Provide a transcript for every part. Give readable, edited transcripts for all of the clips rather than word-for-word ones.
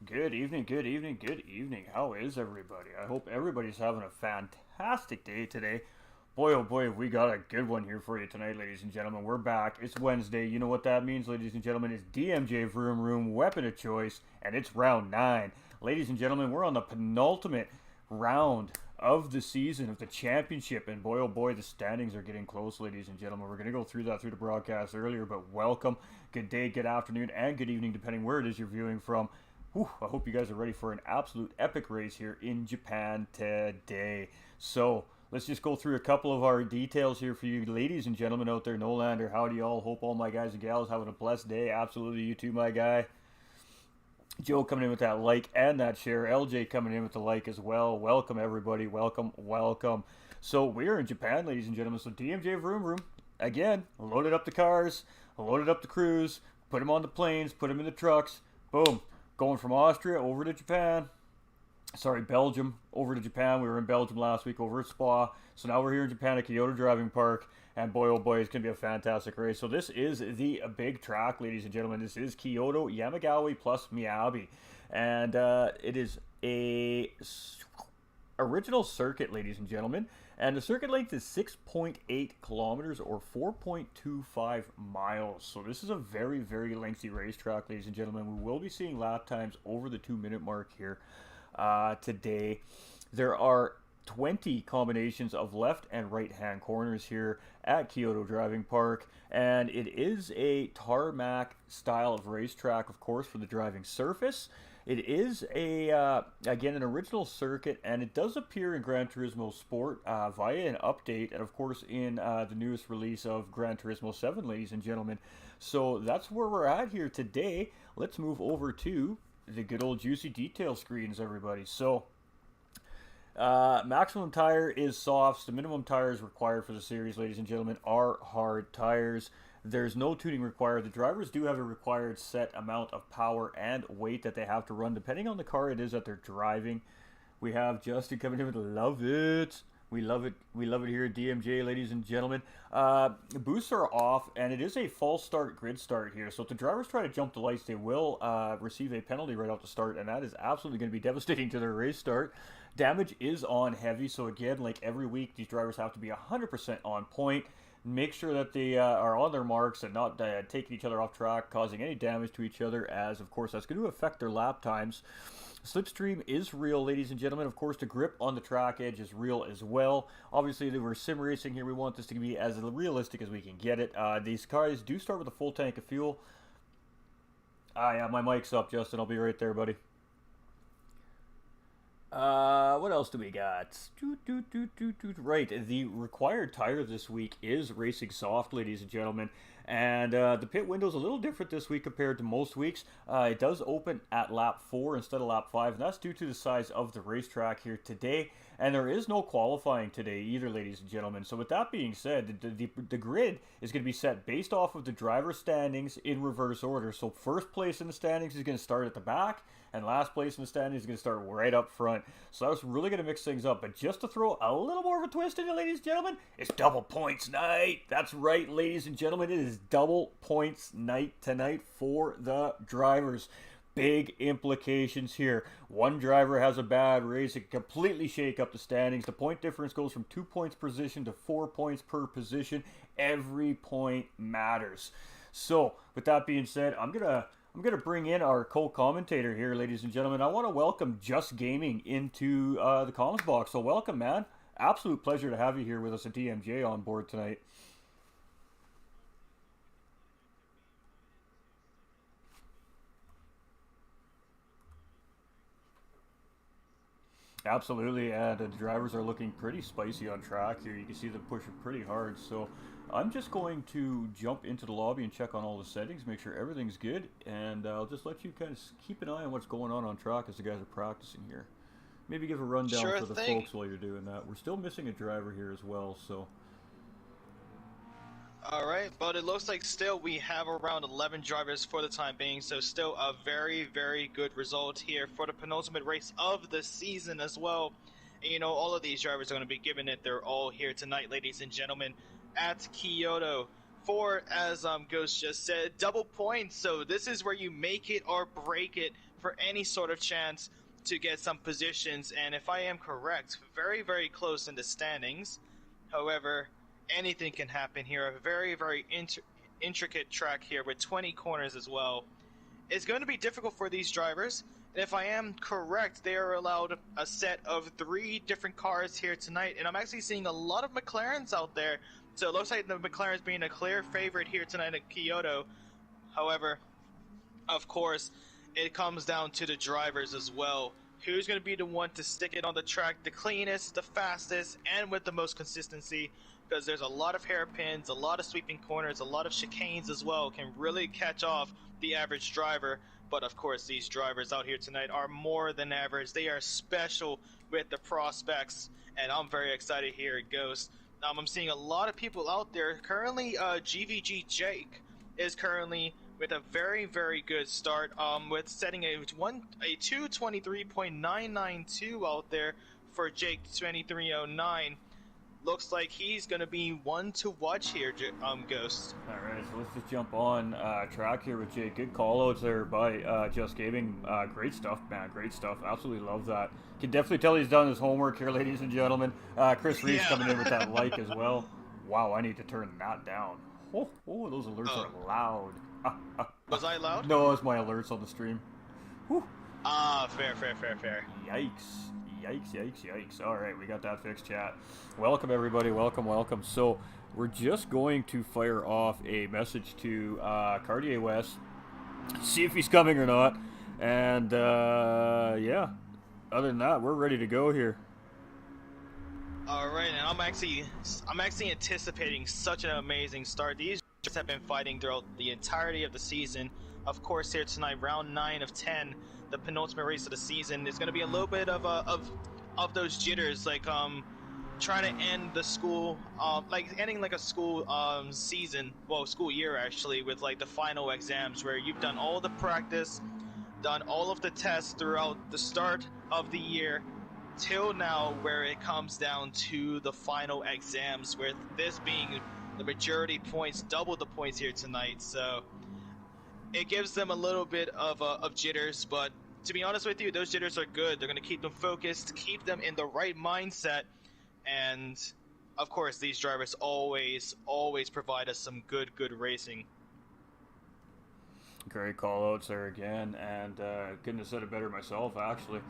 Good evening, good evening, good evening. How is everybody? I hope everybody's having a fantastic day today. Boy, oh boy, have we got a good one here for you tonight, ladies and gentlemen. We're back. It's Wednesday. You know what that means, ladies and gentlemen? It's DMJ VROOMROOM, weapon of choice, and it's round 9. Ladies and gentlemen, we're on the penultimate round of the season of the championship, and boy, oh boy, the standings are getting close, ladies and gentlemen. We're going to go through that through the broadcast earlier, but welcome. Good day, good afternoon, and good evening, depending where it is you're viewing from. Whew, I hope you guys are ready for an absolute epic race here in Japan today. So let's just go through a couple of our details here for you ladies and gentlemen out there. Nolander, howdy y'all. Hope all my guys and gals having a blessed day. Absolutely, you too, my guy. Joe coming in with that like and that share. LJ coming in with the like as well. Welcome, everybody. Welcome, welcome. So we're in Japan, ladies and gentlemen. So DMJ VROOMROOM, again, loaded up the cars, loaded up the crews, put them on the planes, put them in the trucks. Boom. Going from Austria over to Japan. Sorry, Belgium over to Japan. We were in Belgium last week over at Spa. So now we're here in Japan at Kyoto Driving Park. And boy, oh boy, it's going to be a fantastic race. So this is the big track, ladies and gentlemen. This is Kyoto, Yamagawa plus Miyabi. And it is a original circuit, ladies and gentlemen. And the circuit length is 6.8 kilometers or 4.25 miles. So this is a very, very lengthy racetrack, ladies and gentlemen. We will be seeing lap times over the 2-minute mark here today. There are 20 combinations of left and right hand corners here at Kyoto Driving Park, and it is a tarmac style of racetrack, of course, for the driving surface. It is again an original circuit, and it does appear in Gran Turismo Sport via an update, and of course in the newest release of Gran Turismo 7, ladies and gentlemen. So that's where we're at here today. Let's move over to the good old juicy detail screens, everybody. So maximum tire is softs. The minimum tires required for the series, ladies and gentlemen, are hard tires. There's no tuning required. The drivers do have a required set amount of power and weight that they have to run, depending on the car it is that they're driving. We have Justin coming in with love it. We love it. We love it here at DMJ, ladies and gentlemen. Boosts are off, and it is a false start grid start here. So if the drivers try to jump the lights, they will receive a penalty right off the start, and that is absolutely going to be devastating to their race start. Damage is on heavy, so again, like every week, these drivers have to be 100% on point. Make sure that they are on their marks and not taking each other off track, causing any damage to each other, as of course that's going to affect their lap times. Slipstream is real, ladies and gentlemen. Of course, the grip on the track edge is real as well. Obviously, we're sim racing here. We want this to be as realistic as we can get it. These cars do start with a full tank of fuel. Yeah, my mic's up, Justin. I'll be right there, buddy. What else do we got? Right, the required tire this week is Racing Soft, ladies and gentlemen. And the pit window is a little different this week compared to most weeks. It does open at lap 4 instead of lap 5, and that's due to the size of the racetrack here today. And there is no qualifying today either, ladies and gentlemen. So with that being said, the grid is going to be set based off of the driver standings in reverse order. So first place in the standings is going to start at the back, and last place in the standings is going to start right up front. So that's really going to mix things up. But just to throw a little more of a twist in it, ladies and gentlemen, it's double points night. That's right, ladies and gentlemen. It is double points night tonight for the drivers. Big implications here. One driver has a bad race, it can completely shake up the standings. The point difference goes from 2 points per position to 4 points per position. Every point matters. So, with that being said, I'm gonna bring in our co-commentator here, ladies and gentlemen. I want to welcome JusGaming into the comments box. So welcome, man. Absolute pleasure to have you here with us at DMJ on board tonight. Absolutely, and the drivers are looking pretty spicy on track here. You can see them pushing pretty hard. So I'm just going to jump into the lobby and check on all the settings, make sure everything's good, and I'll just let you kind of keep an eye on what's going on track as the guys are practicing here. Maybe give a rundown Sure for the thing. folks while you're doing that. We're still missing a driver here as well, so All right, but it looks like still we have around 11 drivers for the time being, so still a very, very good result here for the penultimate race of the season as well. And, you know, all of these drivers are going to be giving it their all here tonight, ladies and gentlemen, at Kyoto for, as Ghost just said, double points. So this is where you make it or break it for any sort of chance to get some positions. And if I am correct, very, very close in the standings. However, anything can happen here. A very, very intricate track here with 20 corners as well. It's going to be difficult for these drivers. And if I am correct, they are allowed a set of 3 different cars here tonight. And I'm actually seeing a lot of McLarens out there. So it looks like the McLaren's being a clear favorite here tonight at Kyoto. However, of course, it comes down to the drivers as well. Who's going to be the one to stick it on the track the cleanest, the fastest, and with the most consistency? Because there's a lot of hairpins, a lot of sweeping corners, a lot of chicanes as well, can really catch off the average driver. But of course, these drivers out here tonight are more than average. They are special with the prospects, and I'm very excited here at Ghost. I'm seeing a lot of people out there. Currently, GVG Jake is currently with a very, very good start, with setting a 2:23.992 out there for Jake 2309. Looks like he's going to be one to watch here, Ghost. All right, so let's just jump on track here with Jake. Good call-outs there by JusGaming. Great stuff, man. Great stuff. Absolutely love that. Can definitely tell he's done his homework here, ladies and gentlemen. Chris Reeves coming in with that like as well. Wow, I need to turn that down. Oh, those alerts are loud. Was I loud? No, it's my alerts on the stream. Whew. Fair. Yikes. All right, we got that fixed, chat. Welcome, everybody. Welcome. So we're just going to fire off a message to Cartier West, see if he's coming or not. And, yeah, other than that, we're ready to go here. All right, and I'm actually anticipating such an amazing start. These just have been fighting throughout the entirety of the season. Of course, here tonight, round 9 of 10, the penultimate race of the season. There's going to be a little bit of those jitters, like trying to end the school, like ending like a school season, well, school year actually, with like the final exams where you've done all the practice, done all of the tests throughout the start of the year till now, where it comes down to the final exams, with this being the majority points, double the points here tonight. So it gives them a little bit of jitters, but to be honest with you, those jitters are good. They're going to keep them focused, keep them in the right mindset, and of course, these drivers always provide us some good racing. Great call-outs there again, and couldn't have said it better myself, actually.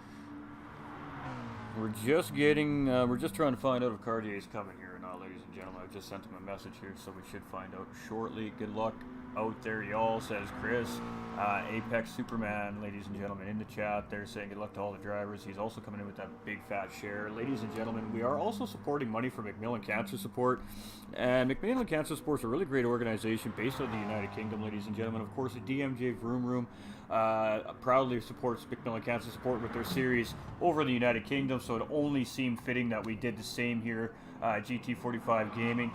We're just trying to find out if Cartier's coming here or not, ladies and gentlemen. I've just sent him a message here, so we should find out shortly. Good luck out there, y'all, says Chris. Apex Superman, ladies and gentlemen, in the chat there saying good luck to all the drivers. He's also coming in with that big fat share. Ladies and gentlemen, we are also supporting money for MacMillan Cancer Support. And MacMillan Cancer Support is a really great organization based out of the United Kingdom, ladies and gentlemen. Of course, the DMJ VROOMROOM proudly supports MacMillan Cancer Support with their series over in the United Kingdom, so it only seemed fitting that we did the same here, GT45 Gaming.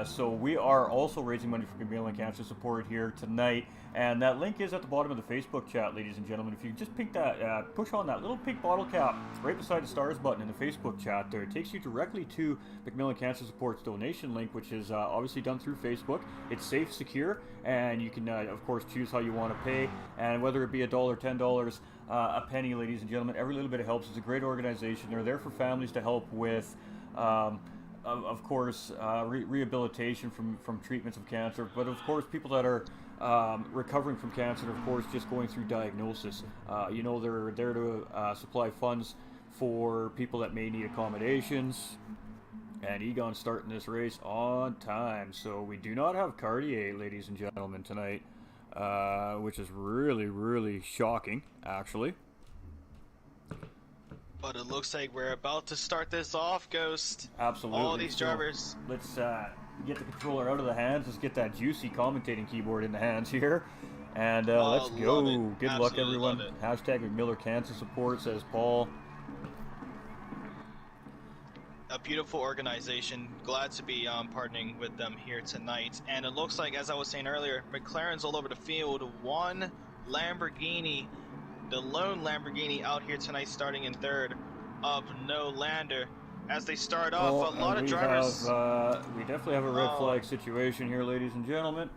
So we are also raising money for MacMillan Cancer Support here tonight, and that link is at the bottom of the Facebook chat, ladies and gentlemen. If you just pick that, push on that little pink bottle cap right beside the stars button in the Facebook chat there, it takes you directly to MacMillan Cancer Support's donation link, which is obviously done through Facebook. It's safe, secure, and you can, of course, choose how you want to pay, and whether it be $1, $10, a penny, ladies and gentlemen, every little bit of helps. It's a great organization. They're there for families to help with of course, rehabilitation from treatments of cancer, but of course people that are recovering from cancer, of course, just going through diagnosis. You know, they're there to supply funds for people that may need accommodations. And Egon's starting this race on time, so we do not have Cartier, ladies and gentlemen, tonight, which is really shocking, actually. But it looks like we're about to start this off, Ghost. Absolutely. All these drivers. Let's get the controller out of the hands. Let's get that juicy commentating keyboard in the hands here. And let's go. Good luck, everyone. Hashtag MacMillan Cancer Support, says Paul. A beautiful organization. Glad to be partnering with them here tonight. And it looks like, as I was saying earlier, McLaren's all over the field. One Lamborghini, the lone Lamborghini out here tonight, starting in third of No Lander. as they start Oh, off. A lot of we drivers. we definitely have a red Oh, flag situation here, ladies and gentlemen.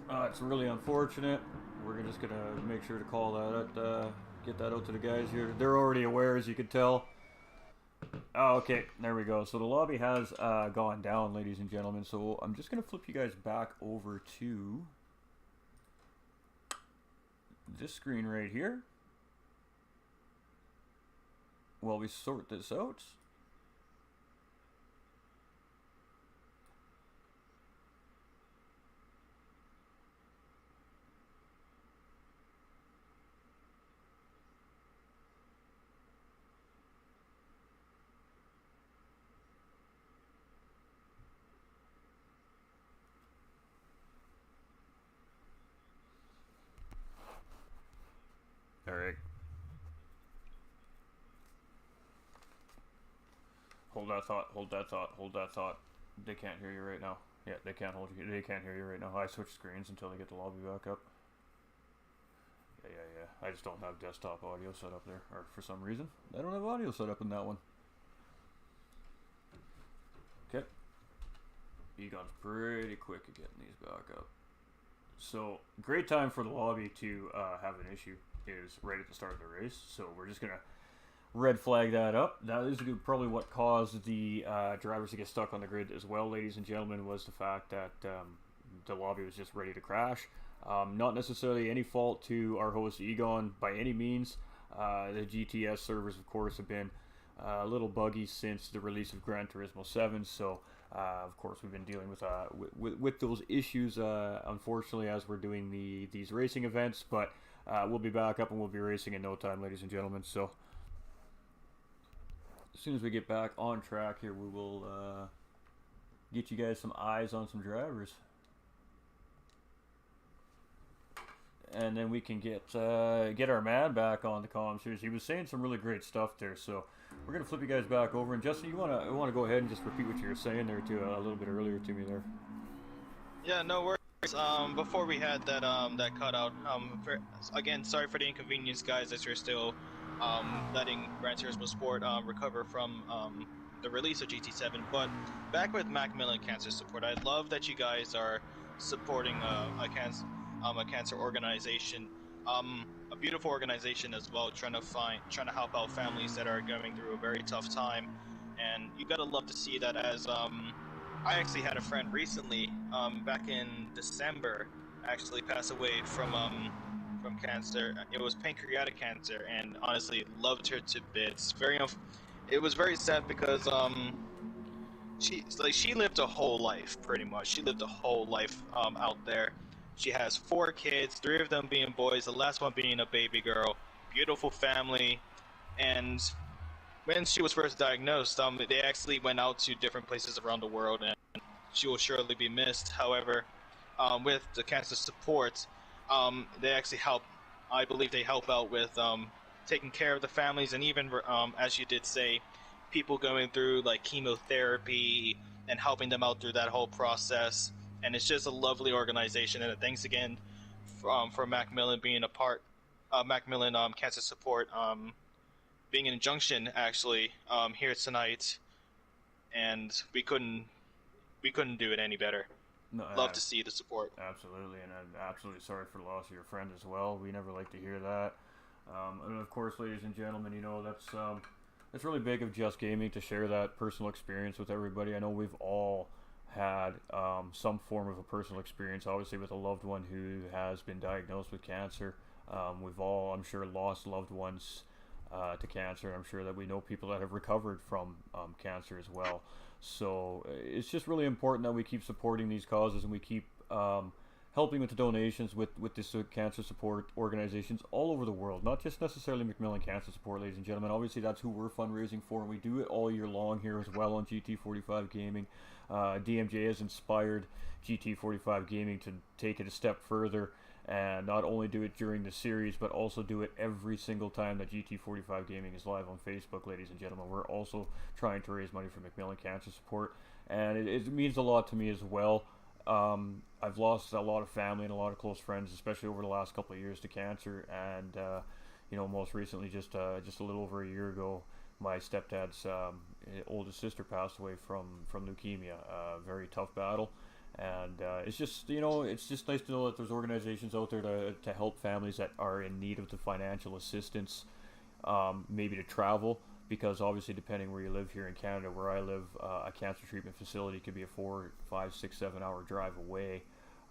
It's really unfortunate. We're just gonna make sure to call that out, get that out to the guys here. They're already aware, as you can tell. Oh, okay, there we go. So the lobby has gone down, ladies and gentlemen. So I'm just gonna flip you guys back over to this screen right here while we sort this out. All right. Hold that thought. Hold that thought. Hold that thought. They can't hear you right now. Yeah, they can't hold you. They can't hear you right now. I switch screens until they get the lobby back up. Yeah. I just don't have desktop audio set up there, or for some reason, I don't have audio set up in that one. Okay. Egon's pretty quick at getting these back up. So, great time for the lobby to have an issue is right at the start of the race. So we're just gonna red flag that up. That is probably what caused the drivers to get stuck on the grid as well, ladies and gentlemen, was the fact that the lobby was just ready to crash. Not necessarily any fault to our host Egon by any means. The GTS servers, of course, have been a little buggy since the release of Gran Turismo 7, so of course we've been dealing with those issues, unfortunately, as we're doing these racing events, but we'll be back up and we'll be racing in no time, ladies and gentlemen. So as soon as we get back on track here, we will get you guys some eyes on some drivers. And then we can get our man back on the comms here. He was saying some really great stuff there, so we're gonna flip you guys back over. And Justin, you wanna go ahead and just repeat what you were saying there too a little bit earlier to me there. yeah, no worries. Before we had that cutout, again, sorry for the inconvenience, guys, as you're still letting Gran Turismo Sport recover from the release of GT7. But back with MacMillan Cancer Support, I love that you guys are supporting a cancer organization, a beautiful organization as well, trying to help out families that are going through a very tough time. And you gotta love to see that, as I actually had a friend recently, back in December, actually pass away from cancer. It was pancreatic cancer, and honestly, loved her to bits. It was very sad because she lived a whole life, pretty much. She lived a whole life out there. She has 4 kids, 3 of them being boys, the last one being a baby girl. Beautiful family, and when she was first diagnosed, they actually went out to different places around the world, and she will surely be missed. However, with the cancer support, they actually help. I believe they help out with taking care of the families, and even as you did say, people going through like chemotherapy and helping them out through that whole process. And it's just a lovely organization. And thanks again for MacMillan being a part, MacMillan Cancer Support. Being an injunction actually here tonight, and we couldn't do it any better. No, Love to see the support. Absolutely, and I'm absolutely sorry for the loss of your friend as well. We never like to hear that. And of course, ladies and gentlemen, you know that's really big of JusGaming to share that personal experience with everybody. I know we've all had some form of a personal experience, obviously, with a loved one who has been diagnosed with cancer. We've all, I'm sure, lost loved ones to cancer. I'm sure that we know people that have recovered from cancer as well. So it's just really important that we keep supporting these causes, and we keep helping with the donations with this cancer support organizations all over the world, not just necessarily MacMillan Cancer Support, ladies and gentlemen. Obviously, that's who we're fundraising for, and we do it all year long here as well on GT45 Gaming. DMJ has inspired GT45 Gaming to take it a step further and not only do it during the series, but also do it every single time that GT45 Gaming is live on Facebook, ladies and gentlemen. We're also trying to raise money for MacMillan Cancer Support, and it means a lot to me as well. I've lost a lot of family and a lot of close friends, especially over the last couple of years, to cancer, and you know, most recently, just a little over a year ago, my stepdad's oldest sister passed away from leukemia. Very tough battle, and it's just it's just nice to know that there's organizations out there to help families that are in need of the financial assistance, maybe to travel. Because obviously, depending where you live here in Canada, where I live, a cancer treatment facility could be a 4, 5, 6, 7 hour drive away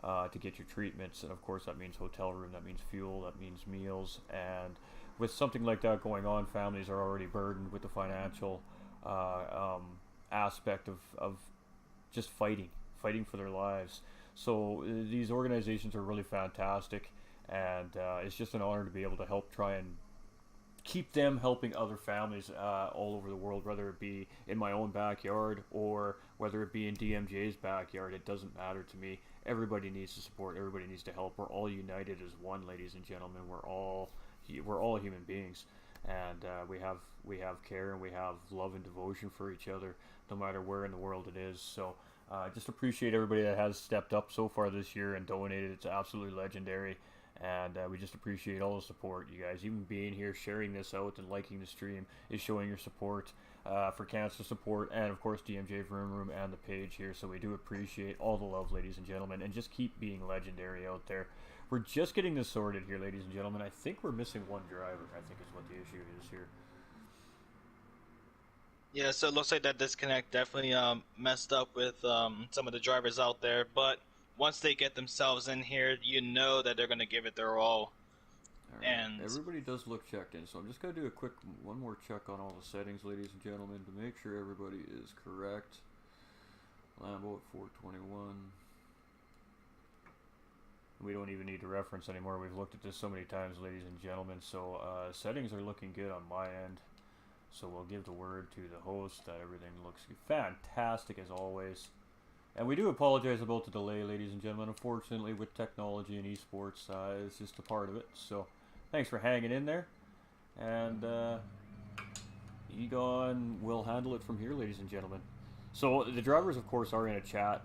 to get your treatments. And of course, that means hotel room, that means fuel, that means meals. And with something like that going on, families are already burdened with the financial aspect of just fighting for their lives. So these organizations are really fantastic. And it's just an honor to be able to help try and keep them helping other families all over the world, whether it be in my own backyard or whether it be in DMJ's backyard. It doesn't matter to me. Everybody needs to support. Everybody needs to help. We're all united as one, ladies and gentlemen. We're all human beings, and we have care and we have love and devotion for each other, no matter where in the world it is. So just appreciate everybody that has stepped up so far this year and donated. It's absolutely legendary. And we just appreciate all the support, you guys. Even being here, sharing this out, and liking the stream is showing your support for Cancer Support, and of course DMJ VROOMROOM and the page here. So we do appreciate all the love, ladies and gentlemen, and just keep being legendary out there. We're just getting this sorted here, ladies and gentlemen. I think we're missing one driver, I think is what the issue is here. Yeah, so it looks like that disconnect definitely messed up with some of the drivers out there, but once they get themselves in here, you know that they're going to give it their all. Right. And everybody does look checked in, so I'm just going to do a quick one more check on all the settings, ladies and gentlemen, to make sure everybody is correct. Lambo at 421. We don't even need to reference anymore. We've looked at this so many times, ladies and gentlemen. So settings are looking good on my end. So we'll give the word to the host that everything looks fantastic as always. And we do apologize about the delay, ladies and gentlemen. Unfortunately, with technology and esports, it's just a part of it. So, thanks for hanging in there. And Egon will handle it from here, ladies and gentlemen. So, the drivers, of course, are in a chat.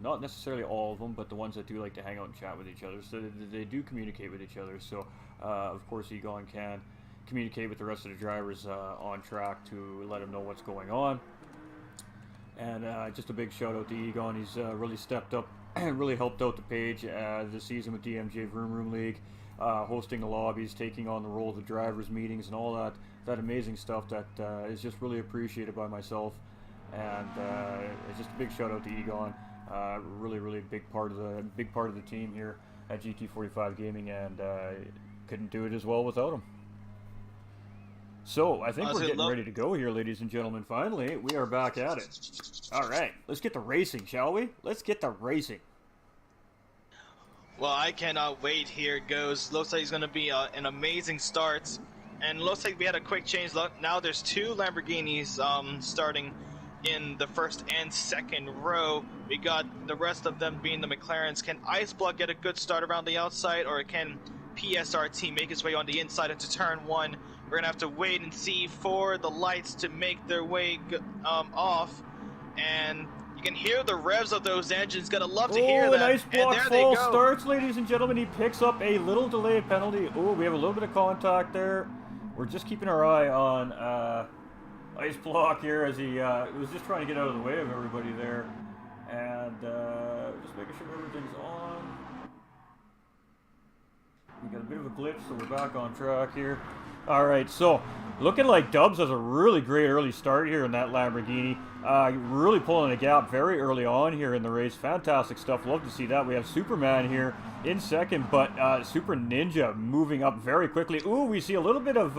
Not necessarily all of them, but the ones that do like to hang out and chat with each other. So, they do communicate with each other. So, of course, Egon can communicate with the rest of the drivers on track to let them know what's going on. And just a big shout out to Egon. He's really stepped up and really helped out the page this season with DMJ VROOMROOM League, hosting the lobbies, taking on the role of the drivers' meetings, and all that amazing stuff that is just really appreciated by myself. And it's just a big shout out to Egon. Really big part of the team here at GT45 Gaming, and couldn't do it as well without him. So, I think we're getting ready to go here, ladies and gentlemen. Finally, we are back at it. All right, let's get the racing, shall we? Let's get the racing. Well, I cannot wait. Here it goes. Looks like it's going to be an amazing start. And looks like we had a quick change. Look, now there's 2 Lamborghinis starting in the first and second row. We got the rest of them being the McLarens. Can Iceblock get a good start around the outside, or can PSRT make his way on the inside into turn 1? We're going to have to wait and see for the lights to make their way off. And you can hear the revs of those engines. Going to love to hear that. Nice block false starts, ladies and gentlemen. He picks up a little delay penalty. Oh, we have a little bit of contact there. We're just keeping our eye on Ice Block here as he was just trying to get out of the way of everybody there. And just making sure everything's on. We got a bit of a glitch, so we're back on track here. All right, so looking like Dubs has a really great early start here in that Lamborghini. Really pulling a gap very early on here in the race. Fantastic stuff. Love to see that. We have Superman here in second, but Super Ninja moving up very quickly. Ooh, we see a little bit of,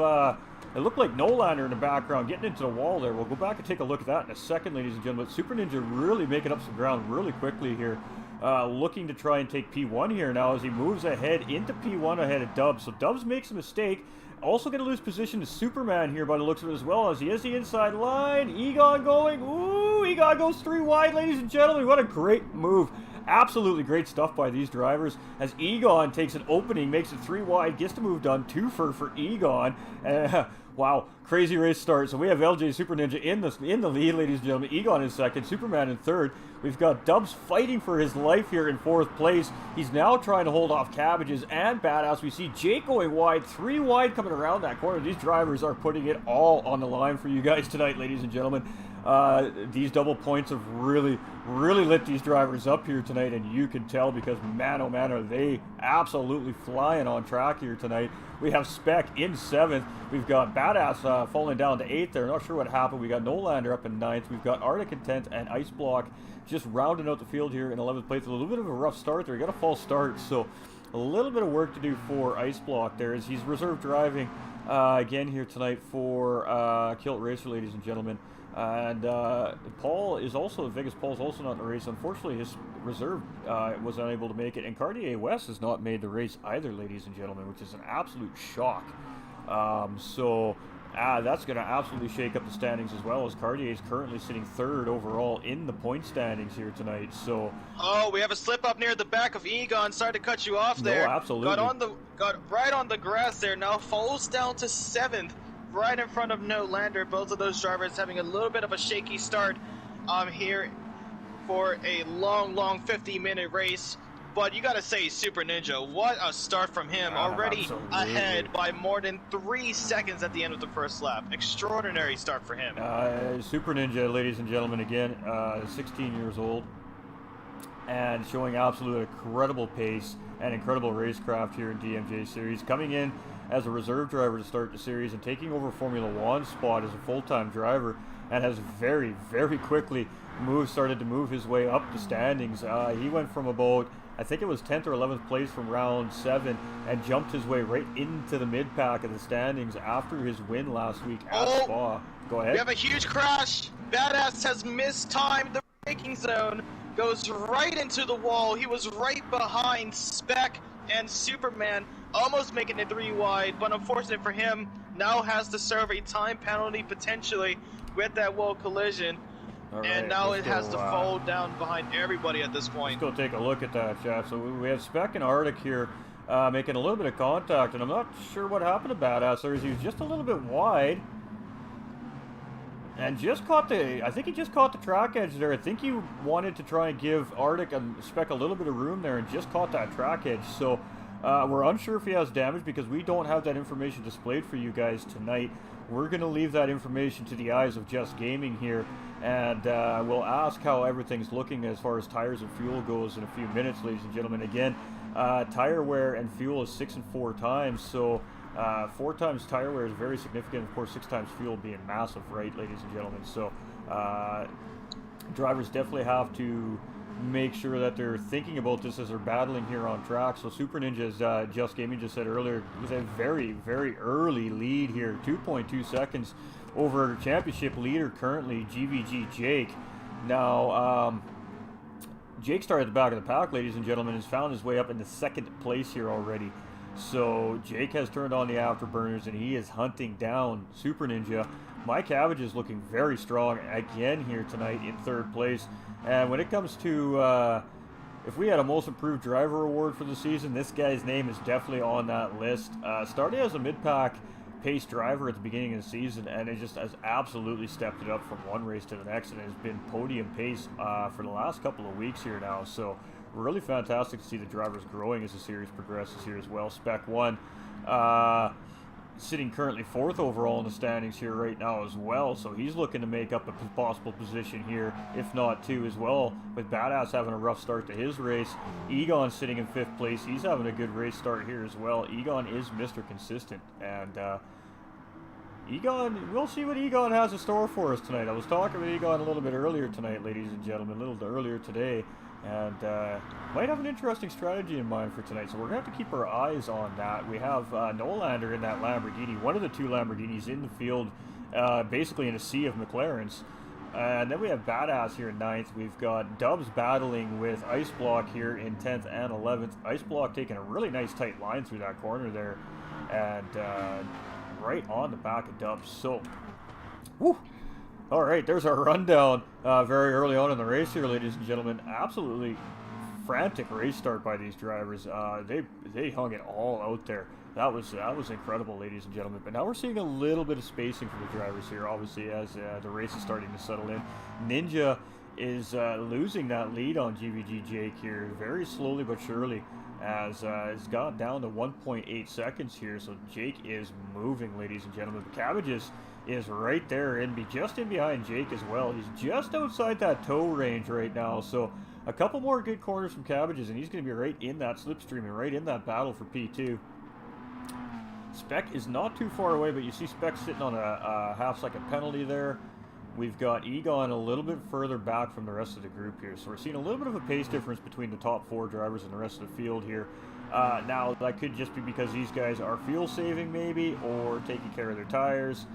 it looked like Nolander in the background getting into the wall there. We'll go back and take a look at that in a second, ladies and gentlemen. Super Ninja really making up some ground really quickly here. Looking to try and take P1 here now as he moves ahead into P1 ahead of Dubs. So Dubs makes a mistake. Also going to lose position to Superman here by the looks of it as well, as he is the inside line. Egon going. Ooh, Egon goes 3 wide, ladies and gentlemen. What a great move Absolutely great stuff by these drivers as Egon takes an opening, makes it 3 wide, gets the move done, 2 for Egon. Wow, crazy race start. So we have LJ Super Ninja in the lead, ladies and gentlemen. Egon in second, Superman in third. We've got Dubs fighting for his life here in 4th place. He's now trying to hold off Cabbages and Badass. We see Jake going wide, 3 wide coming around that corner. These drivers are putting it all on the line for you guys tonight, ladies and gentlemen. These double points have really lit these drivers up here tonight, and you can tell because, man, oh man, are they absolutely flying on track here tonight. We have Spec in 7th. We've got Badass falling down to 8th there. Not sure what happened. We got Nolander up in 9th. We've got Arctic in 10th, and Ice Block just rounding out the field here in 11th place. A little bit of a rough start there. He got a false start, so a little bit of work to do for Ice Block there as he's reserve driving again here tonight for Kilt Racer, ladies and gentlemen. And Paul is also, Vegas Paul's also not in the race. Unfortunately, his reserve was unable to make it. And Cartier West has not made the race either, ladies and gentlemen, which is an absolute shock. So that's going to absolutely shake up the standings as well, as Cartier is currently sitting 3rd overall in the point standings here tonight. So we have a slip up near the back of Egon. Sorry to cut you off there. No, absolutely. Got right on the grass there. Now falls down to 7th. Right in front of Nolander. Both of those drivers having a little bit of a shaky start here for a long 50-minute race. But you gotta say, Super Ninja, what a start from him. Already absolutely ahead by more than 3 seconds at the end of the first lap. Extraordinary start for him. Super Ninja, ladies and gentlemen, again, 16 years old and showing absolute incredible pace and incredible racecraft here in DMJ Series. Coming in as a reserve driver to start the series and taking over Formula 1 spot as a full-time driver, and has very quickly started to move his way up the standings. He went from about, I think it was 10th or 11th place from round 7 and jumped his way right into the mid-pack of the standings after his win last week at Spa. Go ahead. We have a huge crash. Badass has mistimed the braking zone, goes right into the wall. He was right behind Spec and Superman, almost making it 3 wide, but unfortunate for him, now has to serve a time penalty potentially with that wall collision. Right, and now it has to fold down behind everybody at this point. Let's go take a look at that, chat. So we have Spec and Arctic here making a little bit of contact, and I'm not sure what happened to Badass there. He was just a little bit wide. And just caught I think he just caught the track edge there. I think he wanted to try and give Arctic and Spec a little bit of room there and just caught that track edge. So we're unsure if he has damage because we don't have that information displayed for you guys tonight. We're going to leave that information to the eyes of JusGaming here, and we'll ask how everything's looking as far as tires and fuel goes in a few minutes, ladies and gentlemen. Again, tire wear and fuel is 6 and 4 times, so 4 times tire wear is very significant. Of course, 6 times fuel being massive, right, ladies and gentlemen? So drivers definitely have to make sure that they're thinking about this as they're battling here on track. So Super Ninja, as JusGaming just said earlier, was a very early lead here, 2.2 seconds over championship leader currently, GVG Jake. Now, Jake started at the back of the pack, ladies and gentlemen, has found his way up into 2nd place here already. So Jake has turned on the afterburners and he is hunting down Super Ninja. Mike Cabbage is looking very strong again here tonight in 3rd place. And when it comes to, if we had a most improved driver award for the season, this guy's name is definitely on that list. Started as a mid-pack pace driver at the beginning of the season, and it just has absolutely stepped it up from one race to the next, and has been podium pace for the last couple of weeks here now. So really fantastic to see the drivers growing as the series progresses here as well. Spec 1 sitting currently 4th overall in the standings here right now as well, so he's looking to make up a possible position here, if not 2 as well, with Badass having a rough start to his race. Egon sitting in 5th place, he's having a good race start here as well. Egon is Mr. Consistent, and Egon, we'll see what Egon has in store for us tonight. I was talking with Egon a little bit earlier tonight, ladies and gentlemen, a little earlier today, and might have an interesting strategy in mind for tonight, so we're going to have to keep our eyes on that. We have Nolander in that Lamborghini, one of the 2 Lamborghinis in the field, basically in a sea of McLarens. And then we have Badass here in 9th. We've got Dubs battling with Ice Block here in 10th and 11th. Ice Block taking a really nice tight line through that corner there, and right on the back of Dubs. So, whew. All right, there's our rundown very early on in the race here, ladies and gentlemen. Absolutely frantic race start by these drivers. They hung it all out there. That was incredible, ladies and gentlemen. But now we're seeing a little bit of spacing for the drivers here, obviously, as the race is starting to settle in. Ninja is losing that lead on GVG Jake here, very slowly but surely, as it's got down to 1.8 seconds here. So Jake is moving, ladies and gentlemen. But Cabbages is right there and just in behind Jake as well. He's just outside that tow range right now. So a couple more good corners from Cabbages, and he's going to be right in that slipstream and right in that battle for P2. Spec is not too far away, but you see Spec sitting on a half-second penalty there. We've got Egon a little bit further back from the rest of the group here. So we're seeing a little bit of a pace difference between the top 4 drivers and the rest of the field here. Now, that could just be because these guys are fuel-saving maybe, or taking care of their tires.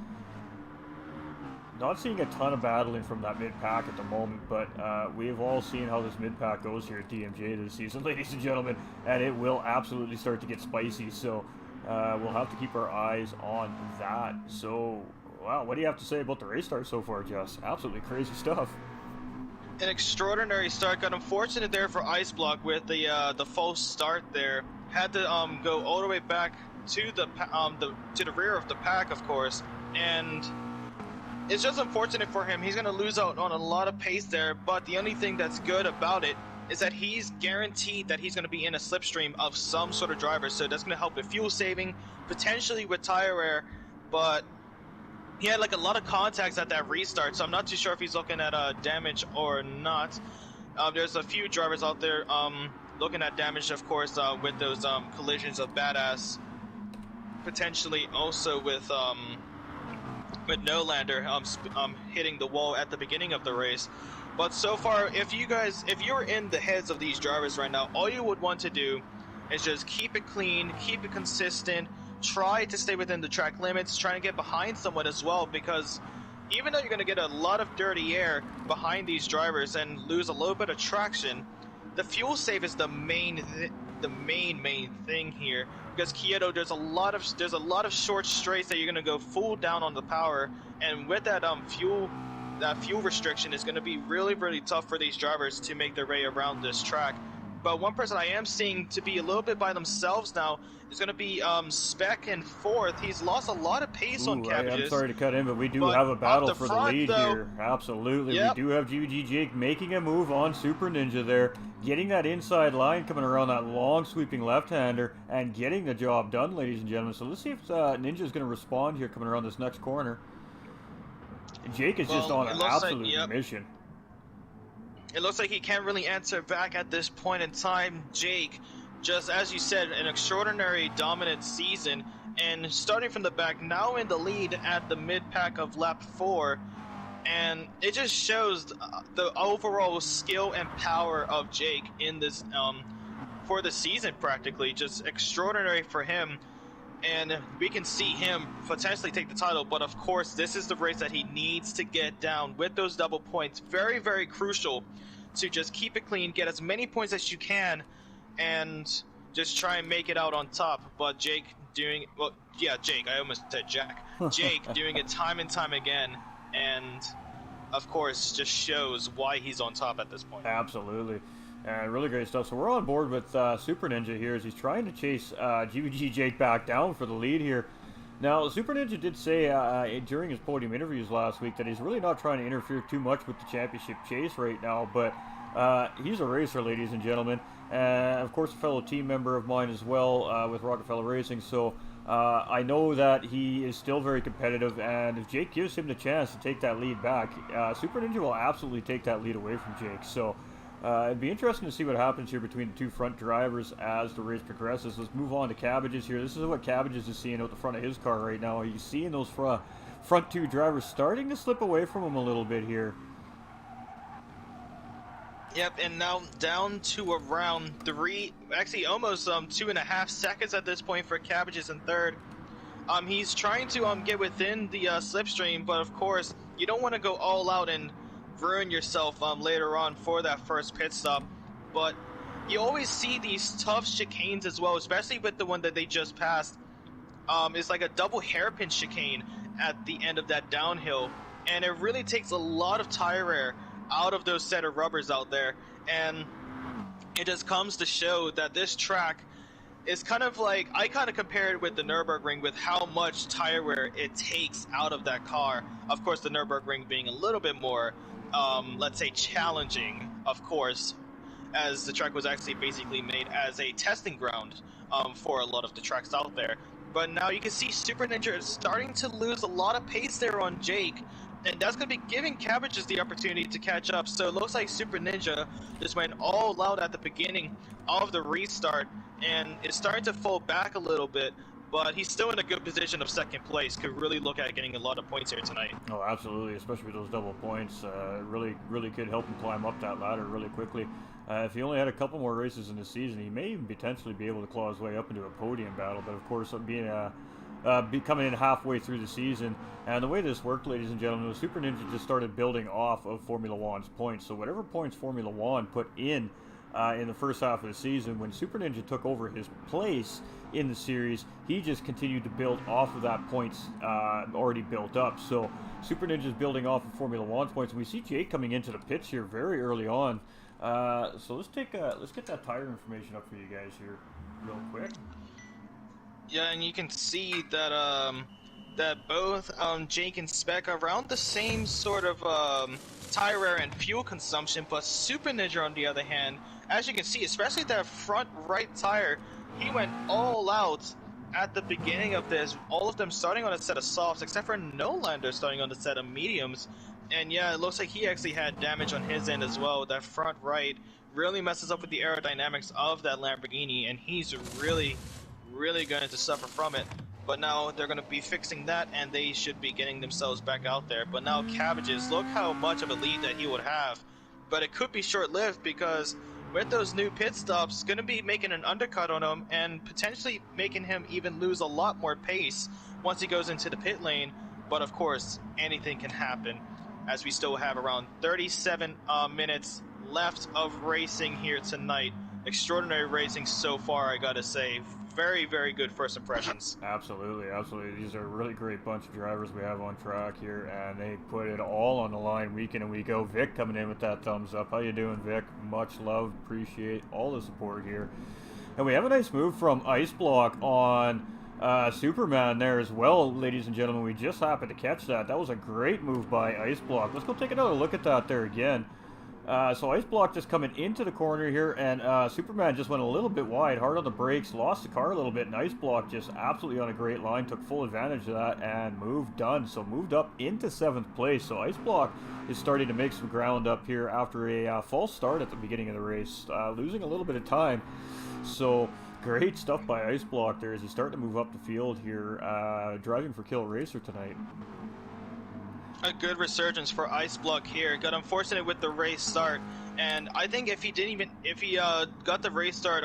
Not seeing a ton of battling from that mid-pack at the moment, but we have all seen how this mid-pack goes here at DMJ this season, ladies and gentlemen, and it will absolutely start to get spicy, so we'll have to keep our eyes on that. So, wow, what do you have to say about the race start so far, Jess? Absolutely crazy stuff. An extraordinary start. Got unfortunate there for Ice Block with the false start there. Had to go all the way back to the rear of the pack, of course, and it's just unfortunate for him. He's going to lose out on a lot of pace there, but the only thing that's good about it is that he's guaranteed that he's going to be in a slipstream of some sort of driver, so that's going to help with fuel saving, potentially with tire wear, but he had like a lot of contacts at that restart, so I'm not too sure if he's looking at damage or not. There's a few drivers out there looking at damage, of course, with those collisions of Badass, potentially also with Nolander hitting the wall at the beginning of the race. But so far, if you're in the heads of these drivers right now, all you would want to do is just keep it clean, keep it consistent, try to stay within the track limits, try to get behind someone as well, because even though you're going to get a lot of dirty air behind these drivers and lose a little bit of traction, the fuel save is the main thing here, because Kyoto, there's a lot of short straights that you're going to go full down on the power, and with that fuel restriction is going to be really, really tough for these drivers to make their way around this track. But one person I am seeing to be a little bit by themselves now is going to be Spec in 4th. He's lost a lot of pace on Cabbages. I'm sorry to cut in, but we do have a battle for the lead though, here. Absolutely. Yep. We do have GVG Jake making a move on Super Ninja there, getting that inside line, coming around that long sweeping left-hander, and getting the job done, ladies and gentlemen. So let's see if Ninja is going to respond here coming around this next corner. Jake is just on an absolute mission. It looks like he can't really answer back at this point in time. Jake, just as you said, an extraordinary dominant season, and starting from the back, now in the lead at the mid-pack of lap 4, and it just shows the overall skill and power of Jake in this for the season, practically. Just extraordinary for him, and we can see him potentially take the title, but of course this is the race that he needs to get down with those double points. Very, very crucial to just keep it clean, get as many points as you can, and just try and make it out on top. But Jake doing, well, yeah, Jake, I almost said Jack. Jake doing it time and time again, and of course just shows why he's on top at this point. Absolutely. And really great stuff. So we're on board with Super Ninja here as he's trying to chase GVG Jake back down for the lead here. Now, Super Ninja did say during his podium interviews last week that he's really not trying to interfere too much with the championship chase right now, but he's a racer, ladies and gentlemen. Of course, a fellow team member of mine as well with Rockefeller Racing, so I know that he is still very competitive, and if Jake gives him the chance to take that lead back, Super Ninja will absolutely take that lead away from Jake. So it'd be interesting to see what happens here between the two front drivers as the race progresses. Let's move on to Cabbages here. This is what Cabbages is seeing out the front of his car right now. He's seeing those front two drivers starting to slip away from him a little bit here. Yep, and now down to around 3, actually almost 2.5 seconds at this point for Cabbages in 3rd. He's trying to get within the slipstream, but of course you don't want to go all out and ruin yourself later on for that first pit stop. But you always see these tough chicanes as well, especially with the one that they just passed. It's like a double hairpin chicane at the end of that downhill, and it really takes a lot of tire air out of those set of rubbers out there, and it just comes to show that this track is kind of like, I kind of compare it with the Nürburgring with how much tire wear it takes out of that car. Of course, the Nürburgring being a little bit more, let's say, challenging, of course, as the track was actually basically made as a testing ground for a lot of the tracks out there. But now you can see Super Ninja is starting to lose a lot of pace there on Jake, and that's going to be giving Cabbages the opportunity to catch up. So it looks like Super Ninja just went all out at the beginning of the restart, and it's starting to fall back a little bit, but he's still in a good position of second place. Could really look at getting a lot of points here tonight. Oh, absolutely, especially with those double points. Really could help him climb up that ladder really quickly. If he only had a couple more races in the season, he may even potentially be able to claw his way up into a podium battle. But of course, coming in halfway through the season, and the way this worked, ladies and gentlemen, was Super Ninja just started building off of Formula One's points. So whatever points Formula One put in the first half of the season, when Super Ninja took over his place in the series, he just continued to build off of that points already built up. So Super Ninja's building off of Formula One's points. And we see Jake coming into the pits here very early on. So let's get that tire information up for you guys here real quick. Yeah, and you can see that that both Jake and Spec are around the same sort of tire wear and fuel consumption, but Super Ninja, on the other hand, as you can see, especially that front right tire, he went all out at the beginning of this. All of them starting on a set of softs, except for Nolander starting on the set of mediums. And yeah, it looks like he actually had damage on his end as well. That front right really messes up with the aerodynamics of that Lamborghini, and he's really going to suffer from it. But now they're going to be fixing that, and they should be getting themselves back out there. But now Cabbages, look how much of a lead that he would have. But it could be short-lived, because with those new pit stops, it's going to be making an undercut on him and potentially making him even lose a lot more pace once he goes into the pit lane. But of course, anything can happen, as we still have around 37 minutes left of racing here tonight. Extraordinary racing so far, I gotta say. Very good first impressions. Absolutely. These are a really great bunch of drivers we have on track here, and they put it all on the line week in and week out. Vic coming in with that thumbs up. How you doing, Vic? Much love. Appreciate all the support here. And we have a nice move from Ice Block on Superman there as well, ladies and gentlemen. We just happened to catch that. That was a great move by Ice Block. Let's go take another look at that there again. So Ice Block just coming into the corner here, and Superman just went a little bit wide, hard on the brakes, lost the car a little bit, and Ice Block just absolutely on a great line, took full advantage of that, and move done. So moved up into 7th place. So Ice Block is starting to make some ground up here after a false start at the beginning of the race, losing a little bit of time. So great stuff by Ice Block there as he's starting to move up the field here, driving for Kill Racer tonight. A good resurgence for Ice Block here. Got unfortunate with the race start, and I think if he got the race start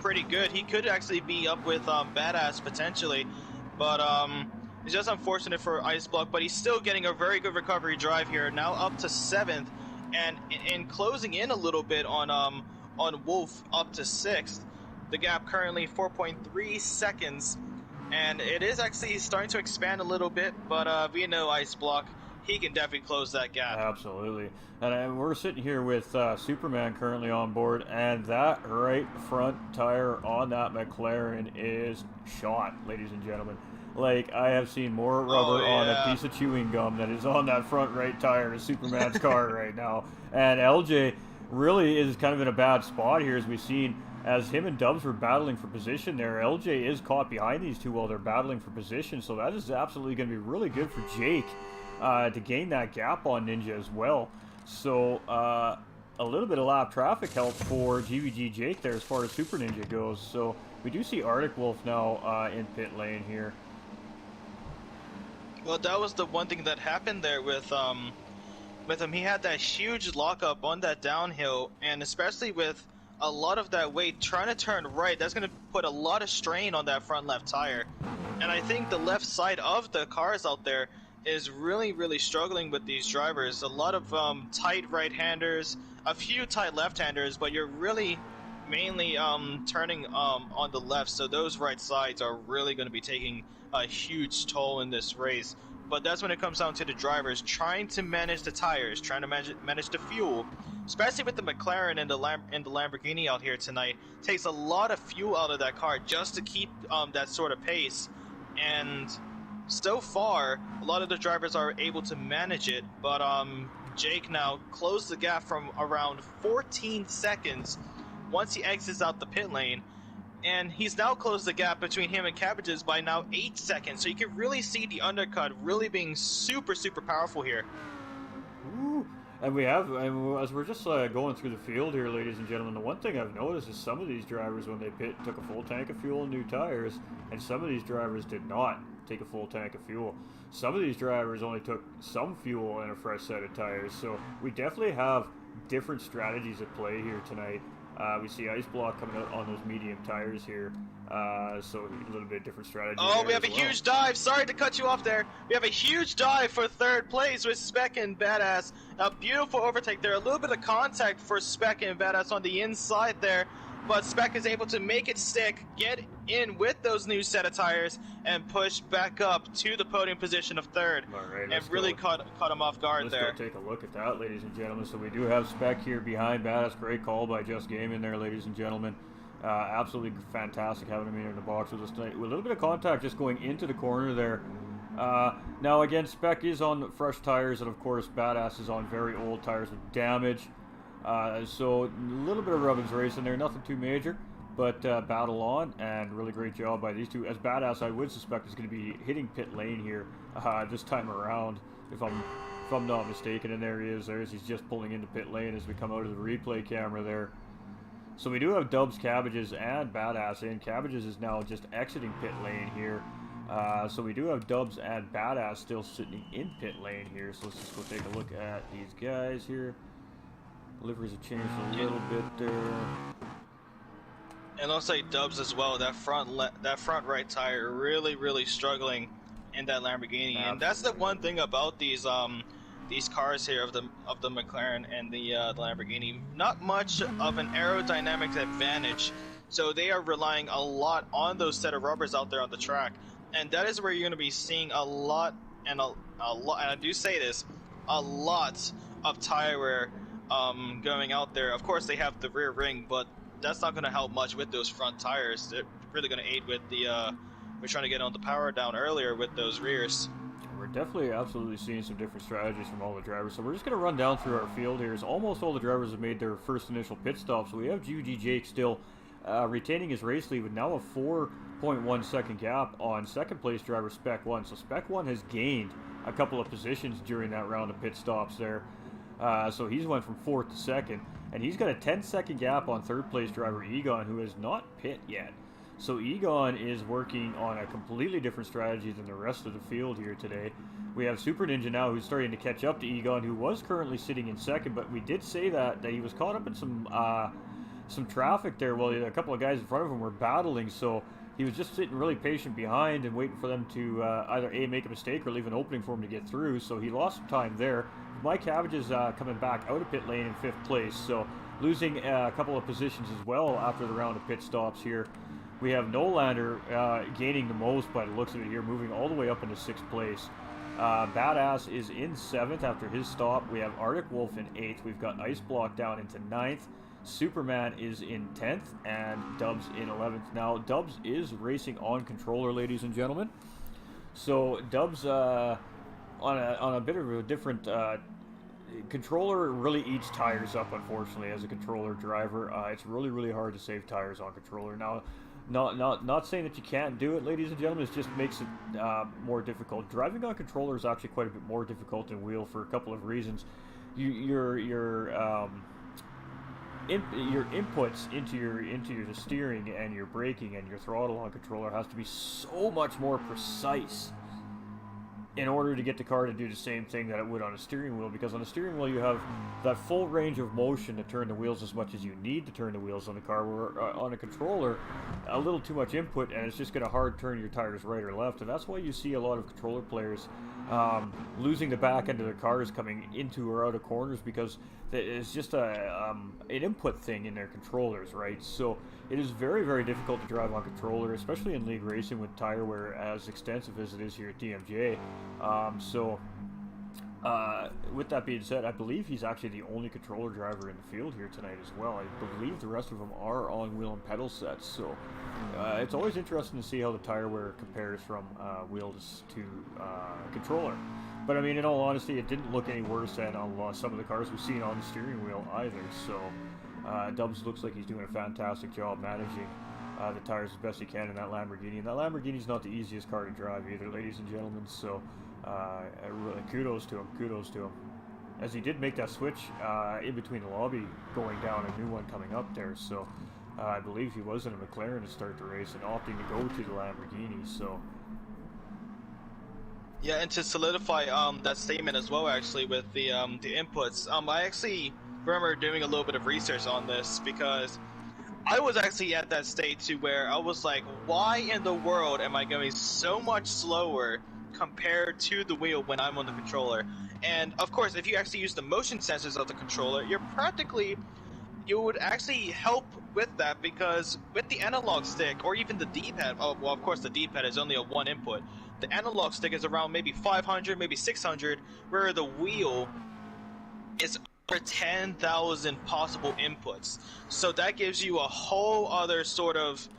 pretty good, he could actually be up with Badass potentially. But it's just unfortunate for Ice Block, but he's still getting a very good recovery drive here. Now up to 7th, and in closing in a little bit on Wolf up to 6th. The gap currently 4.3 seconds, and it is actually starting to expand a little bit, but we know Ice Block, he can definitely close that gap. Absolutely. And we're sitting here with Superman currently on board, and that right front tire on that McLaren is shot, ladies and gentlemen. Like, I have seen more rubber on a piece of chewing gum that is on that front right tire of Superman's car right now. And LJ really is kind of in a bad spot here, as we've seen. As him and Dubs were battling for position there, LJ is caught behind these two while they're battling for position, so that is absolutely going to be really good for Jake to gain that gap on Ninja as well. So a little bit of lap traffic help for GVG Jake there as far as Super Ninja goes. So we do see Arctic Wolf now in pit lane here. Well, that was the one thing that happened there with him. He had that huge lockup on that downhill, and especially with a lot of that weight trying to turn right, that's going to put a lot of strain on that front left tire. And I think the left side of the cars out there is really struggling with these drivers. A lot of tight right-handers, a few tight left-handers, but you're really mainly turning on the left, so those right sides are really going to be taking a huge toll in this race. But that's when it comes down to the drivers trying to manage the tires, trying to manage the fuel, especially with the McLaren and the Lamborghini out here tonight. Takes a lot of fuel out of that car just to keep that sort of pace. And so far, a lot of the drivers are able to manage it, but Jake now closed the gap from around 14 seconds once he exits out the pit lane, and he's now closed the gap between him and Cabbages by now 8 seconds. So you can really see the undercut really being super powerful here. Ooh. And we have, and as we're just going through the field here, ladies and gentlemen, the one thing I've noticed is some of these drivers, when they pit, took a full tank of fuel and new tires, and some of these drivers did not take a full tank of fuel. Some of these drivers only took some fuel and a fresh set of tires. So we definitely have different strategies at play here tonight. We see Ice Block coming out on those medium tires here. So a little bit different strategy. Oh, we have a huge dive. Sorry to cut you off there. We have a huge dive for third place with Spec and Badass. A beautiful overtake there. A little bit of contact for Spec and Badass on the inside there. But Spec is able to make it stick, get in with those new set of tires, and push back up to the podium position of third. All right, and really caught him off guard there. Let's go take a look at that, ladies and gentlemen. So we do have Spec here behind Badass. Great call by JusGaming there, ladies and gentlemen. Absolutely fantastic having him here in the box with us tonight. With a little bit of contact just going into the corner there. Now again, Spec is on fresh tires, and of course Badass is on very old tires with damage. So a little bit of Rubbins racing there, nothing too major, but battle on, and really great job by these two. As Badass, I would suspect, is going to be hitting pit lane here this time around, if I'm not mistaken. And there he is. He's just pulling into pit lane as we come out of the replay camera there. So we do have Dubs, Cabbages, and Badass in. Cabbages is now just exiting pit lane here. So we do have Dubs and Badass still sitting in pit lane here. So let's just go take a look at these guys here. Liveries have changed a little bit there. And looks like Dubs as well. That front right tire really struggling in that Lamborghini. Absolutely. And that's the one thing about these cars here of the McLaren and the Lamborghini. Not much of an aerodynamic advantage. So they are relying a lot on those set of rubbers out there on the track. And that is where you're going to be seeing a lot, and I do say this, a lot of tire wear going out there. Of course, they have the rear ring, but that's not going to help much with those front tires. They're really going to aid with the we're trying to get on the power down earlier with those rears. We're definitely absolutely seeing some different strategies from all the drivers. So we're just going to run down through our field here. As almost all the drivers have made their first initial pit stop. So we have GG Jake still retaining his race lead with now a 4.1 second gap on second place driver Spec 1. So Spec 1 has gained a couple of positions during that round of pit stops there. So he's went from 4th to 2nd, and he's got a 10-second gap on third place driver Egon, who has not pit yet. So Egon is working on a completely different strategy than the rest of the field here today. We have Super Ninja now, who's starting to catch up to Egon, who was currently sitting in 2nd, but we did say that he was caught up in some traffic there. Well, a couple of guys in front of him were battling, so he was just sitting really patient behind and waiting for them to either A, make a mistake or leave an opening for him to get through. So he lost some time there. Mike Cabbages coming back out of pit lane in 5th place. So losing a couple of positions as well after the round of pit stops here. We have Nolander gaining the most by the looks of it here, moving all the way up into 6th place. Badass is in 7th after his stop. We have Arctic Wolf in 8th. We've got Ice Block down into 9th. Superman is in 10th, and Dubs in 11th. Now, Dubs is racing on controller, ladies and gentlemen. So, Dubs, on a bit of a different controller, really eats tires up, unfortunately, as a controller driver. It's really hard to save tires on controller. Now, not saying that you can't do it, ladies and gentlemen. It just makes it more difficult. Driving on controller is actually quite a bit more difficult than wheel for a couple of reasons. Your inputs into your steering and your braking and your throttle on controller has to be so much more precise in order to get the car to do the same thing that it would on a steering wheel, because on a steering wheel you have that full range of motion to turn the wheels as much as you need to turn the wheels on the car, where on a controller, a little too much input and it's just going to hard turn your tires right or left. And that's why you see a lot of controller players losing the back end of their cars coming into or out of corners, because it's just an input thing in their controllers, right? So it is very difficult to drive on controller, especially in league racing with tire wear as extensive as it is here at DMJ. So With that being said, I believe he's actually the only controller driver in the field here tonight as well. I believe the rest of them are on wheel and pedal sets, so it's always interesting to see how the tire wear compares from wheels to controller. But I mean, in all honesty, it didn't look any worse than on some of the cars we've seen on the steering wheel either. So Dubs looks like he's doing a fantastic job managing the tires as best he can in that Lamborghini. And that Lamborghini's not the easiest car to drive either, ladies and gentlemen. So really, kudos to him. As he did make that switch in between the lobby going down, a new one coming up there. So I believe he was in a McLaren to start the race and opting to go to the Lamborghini. So. Yeah, and to solidify that statement as well, actually, with the inputs, I actually remember doing a little bit of research on this because I was actually at that state to where I was like, why in the world am I going so much slower compared to the wheel when I'm on the controller? And of course, if you actually use the motion sensors of the controller, you would actually help with that, because with the analog stick or even the D-pad, well, of course the D-pad is only a one input. The analog stick is around maybe 500, maybe 600, where the wheel is over 10,000 possible inputs. So that gives you a whole other sort of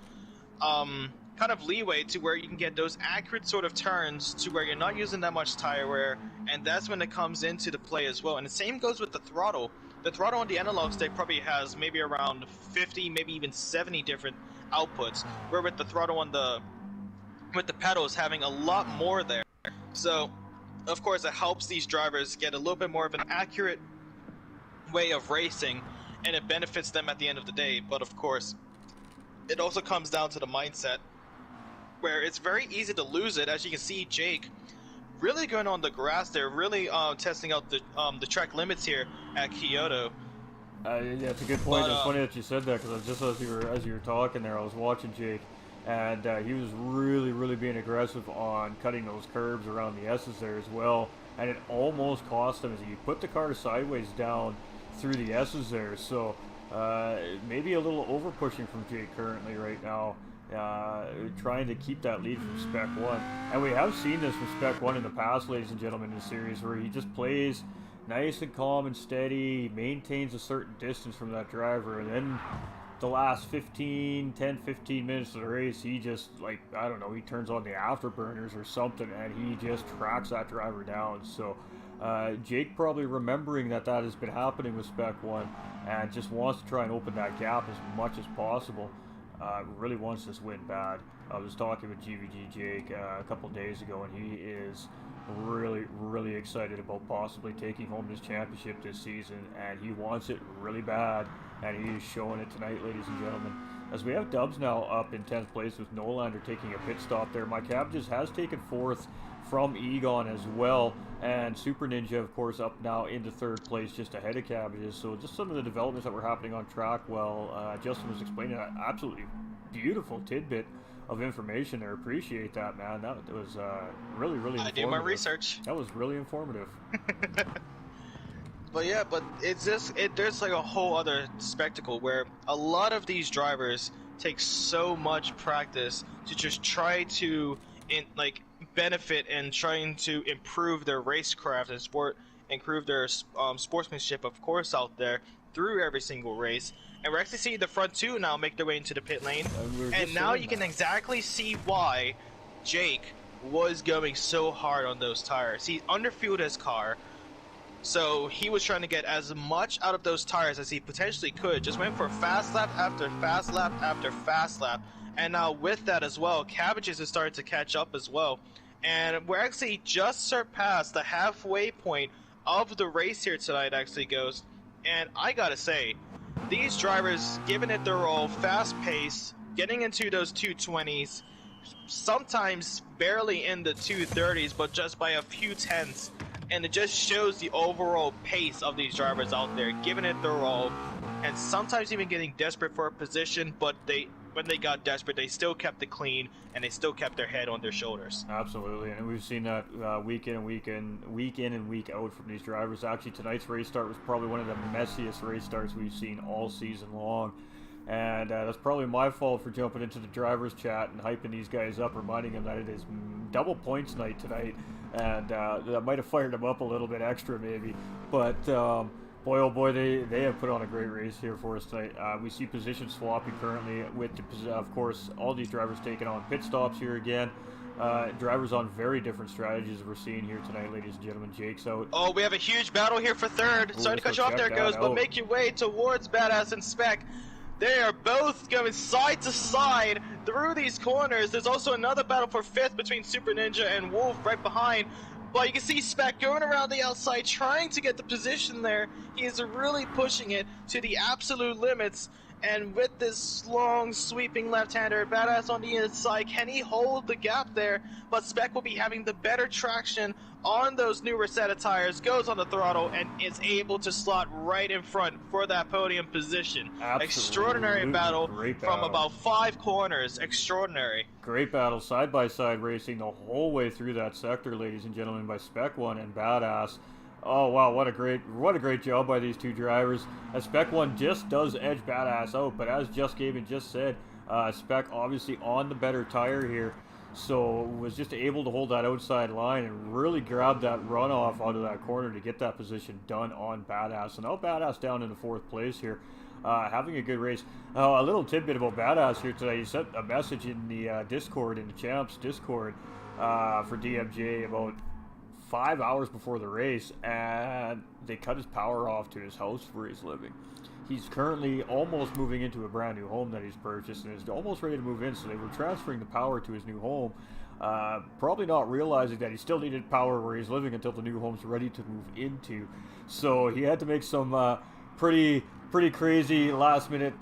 kind of leeway to where you can get those accurate sort of turns to where you're not using that much tire wear, and that's when it comes into the play as well. And the same goes with the throttle. The throttle on the analog stick probably has maybe around 50, maybe even 70 different outputs, where with the throttle on with the pedals having a lot more there. So of course it helps these drivers get a little bit more of an accurate way of racing, and it benefits them at the end of the day. But of course it also comes down to the mindset, where it's very easy to lose it. As you can see, Jake really going on the grass there, really testing out the track limits here at Kyoto. Yeah, it's a good point. It's funny that you said that, because just as you were talking there, I was watching Jake, and he was really being aggressive on cutting those curves around the S's there as well, and it almost cost him as he put the car sideways down through the S's there. So maybe a little over pushing from Jake currently right now, trying to keep that lead from Spec 1. And we have seen this from Spec 1 in the past, ladies and gentlemen, in the series, where he just plays nice and calm and steady, maintains a certain distance from that driver, and then the last 10-15 minutes of the race, he just, like, I don't know, he turns on the afterburners or something, and he just tracks that driver down. So Jake probably remembering that has been happening with Spec 1, and just wants to try and open that gap as much as possible. Really wants this win bad. I was talking with GVG Jake a couple days ago, and he is really excited about possibly taking home this championship this season, and he wants it really bad, and he is showing it tonight, ladies and gentlemen. As we have Dubs now up in 10th place with Nolander taking a pit stop there. My Cabbages has taken 4th from Egon as well, and Super Ninja, of course, up now into 3rd place just ahead of Cabbages. So just some of the developments that were happening on track while Justin was explaining that absolutely beautiful tidbit of information there. Appreciate that, man. That was really informative. I do my research. That was really informative. But yeah, but it's just there's like a whole other spectacle where a lot of these drivers take so much practice to just try to benefit and trying to improve their racecraft and improve their sportsmanship, of course, out there through every single race. And we're actually seeing the front two now make their way into the pit lane, and now you can exactly see why Jake was going so hard on those tires. He underfueled his car, so he was trying to get as much out of those tires as he potentially could. Just went for fast lap after fast lap after fast lap. And now with that as well, Cabbages is starting to catch up as well. And we're actually just surpassed the halfway point of the race here tonight, actually, Ghost. And I gotta say, these drivers, giving it their all, fast pace, getting into those 220s, sometimes barely in the 230s, but just by a few tenths. And it just shows the overall pace of these drivers out there, giving it their all, and sometimes even getting desperate for a position, but when they got desperate, they still kept it clean, and they still kept their head on their shoulders. Absolutely, and we've seen that week in and week out from these drivers. Actually, tonight's race start was probably one of the messiest race starts we've seen all season long. And that's probably my fault for jumping into the drivers chat and hyping these guys up, reminding them that it is double points night tonight, and that might have fired them up a little bit extra maybe. But boy, oh boy, they have put on a great race here for us tonight. We see position swapping currently with, of course, all these drivers taking on pit stops here again. Drivers on very different strategies we're seeing here tonight, ladies and gentlemen. Jake's out. Oh, we have a huge battle here for third. Ooh, Sorry to cut you off there, Ghost, but make your way towards Badass and Spec. They are both going side to side through these corners. There's also another battle for fifth between Super Ninja and Wolf right behind. But you can see Spec going around the outside trying to get the position there. He is really pushing it to the absolute limits. And with this long sweeping left-hander, Badass on the inside, can he hold the gap there? But Spec will be having the better traction on those newer set of tires, goes on the throttle, and is able to slot right in front for that podium position. Absolutely. Extraordinary battle Great from about 5 corners. Extraordinary. Great battle, side-by-side racing the whole way through that sector, ladies and gentlemen, by Spec One and Badass. Oh wow, what a great job by these two drivers. Spec One just does edge Badass out, but as JusGaming just said, Spec obviously on the better tire here, so was just able to hold that outside line and really grab that runoff out of that corner to get that position done on Badass. And now Badass down in the 4th place here, having a good race. A little tidbit about Badass here today. He sent a message in the Discord, in the Champs Discord, for DMJ about 5 hours before the race, and they cut his power off to his house where he's living. He's currently almost moving into a brand new home that he's purchased and is almost ready to move in, so they were transferring the power to his new home, probably not realizing that he still needed power where he's living until the new home's ready to move into. So he had to make some pretty crazy last minute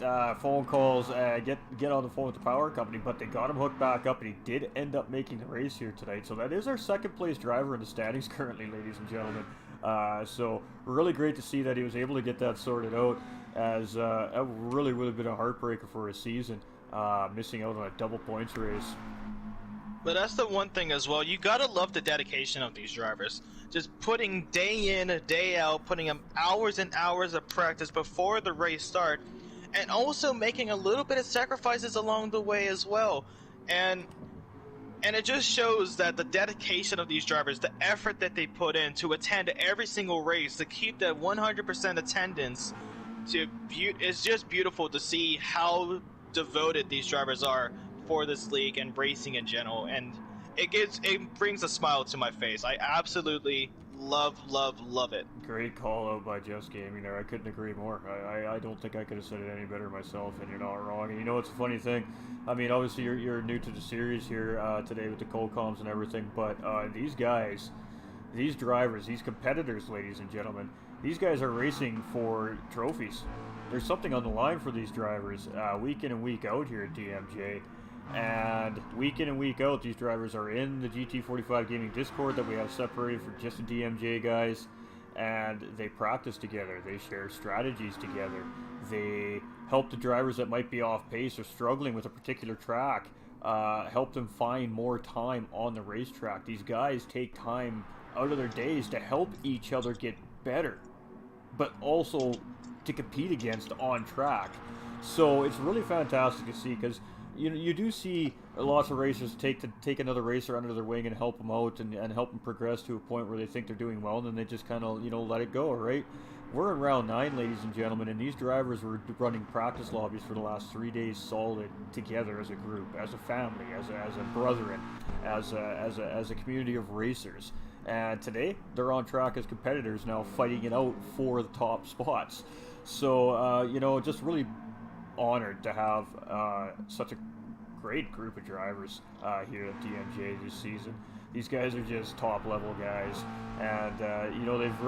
phone calls, get on the phone with the power company, but they got him hooked back up, and he did end up making the race here tonight. So that is our 2nd place driver in the standings currently, ladies and gentlemen. So really great to see that he was able to get that sorted out, as it really would have been a heartbreaker for his season, missing out on a double points race. But that's the one thing as well. You gotta love the dedication of these drivers. Just putting day in, day out, putting them hours and hours of practice before the race start, and also making a little bit of sacrifices along the way as well. And it just shows that the dedication of these drivers, the effort that they put in to attend every single race, to keep that 100% attendance, it's just beautiful to see how devoted these drivers are for this league and racing in general, and it brings a smile to my face. I absolutely love it. Great call out by JusGaming there. I couldn't agree more. I don't think I could have said it any better myself, and you're not wrong. And you know, it's a funny thing. I mean, obviously you're new to the series here today with the cold comms and everything, but these guys, these drivers, these competitors, ladies and gentlemen, these guys are racing for trophies. There's something on the line for these drivers week in and week out here at DMJ. And week in and week out, these drivers are in the GT45 Gaming Discord that we have separated for just the DMJ guys, and they practice together, they share strategies together, they help the drivers that might be off pace or struggling with a particular track, help them find more time on the racetrack. These guys take time out of their days to help each other get better, but also to compete against on track. So it's really fantastic to see, because you do see lots of racers take another racer under their wing and help them out and help them progress to a point where they think they're doing well, and then they just kind of let it go, right? We're in round 9, ladies and gentlemen, and these drivers were running practice lobbies for the last 3 days solid together as a group, as a family, as a brethren, as a community of racers. And today they're on track as competitors now, fighting it out for the top spots. So just really honored to have such a great group of drivers here at DMJ this season. These guys are just top level guys, and they've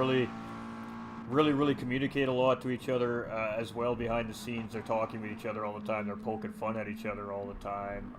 really communicate a lot to each other as well behind the scenes. They're talking with each other all the time, they're poking fun at each other all the time.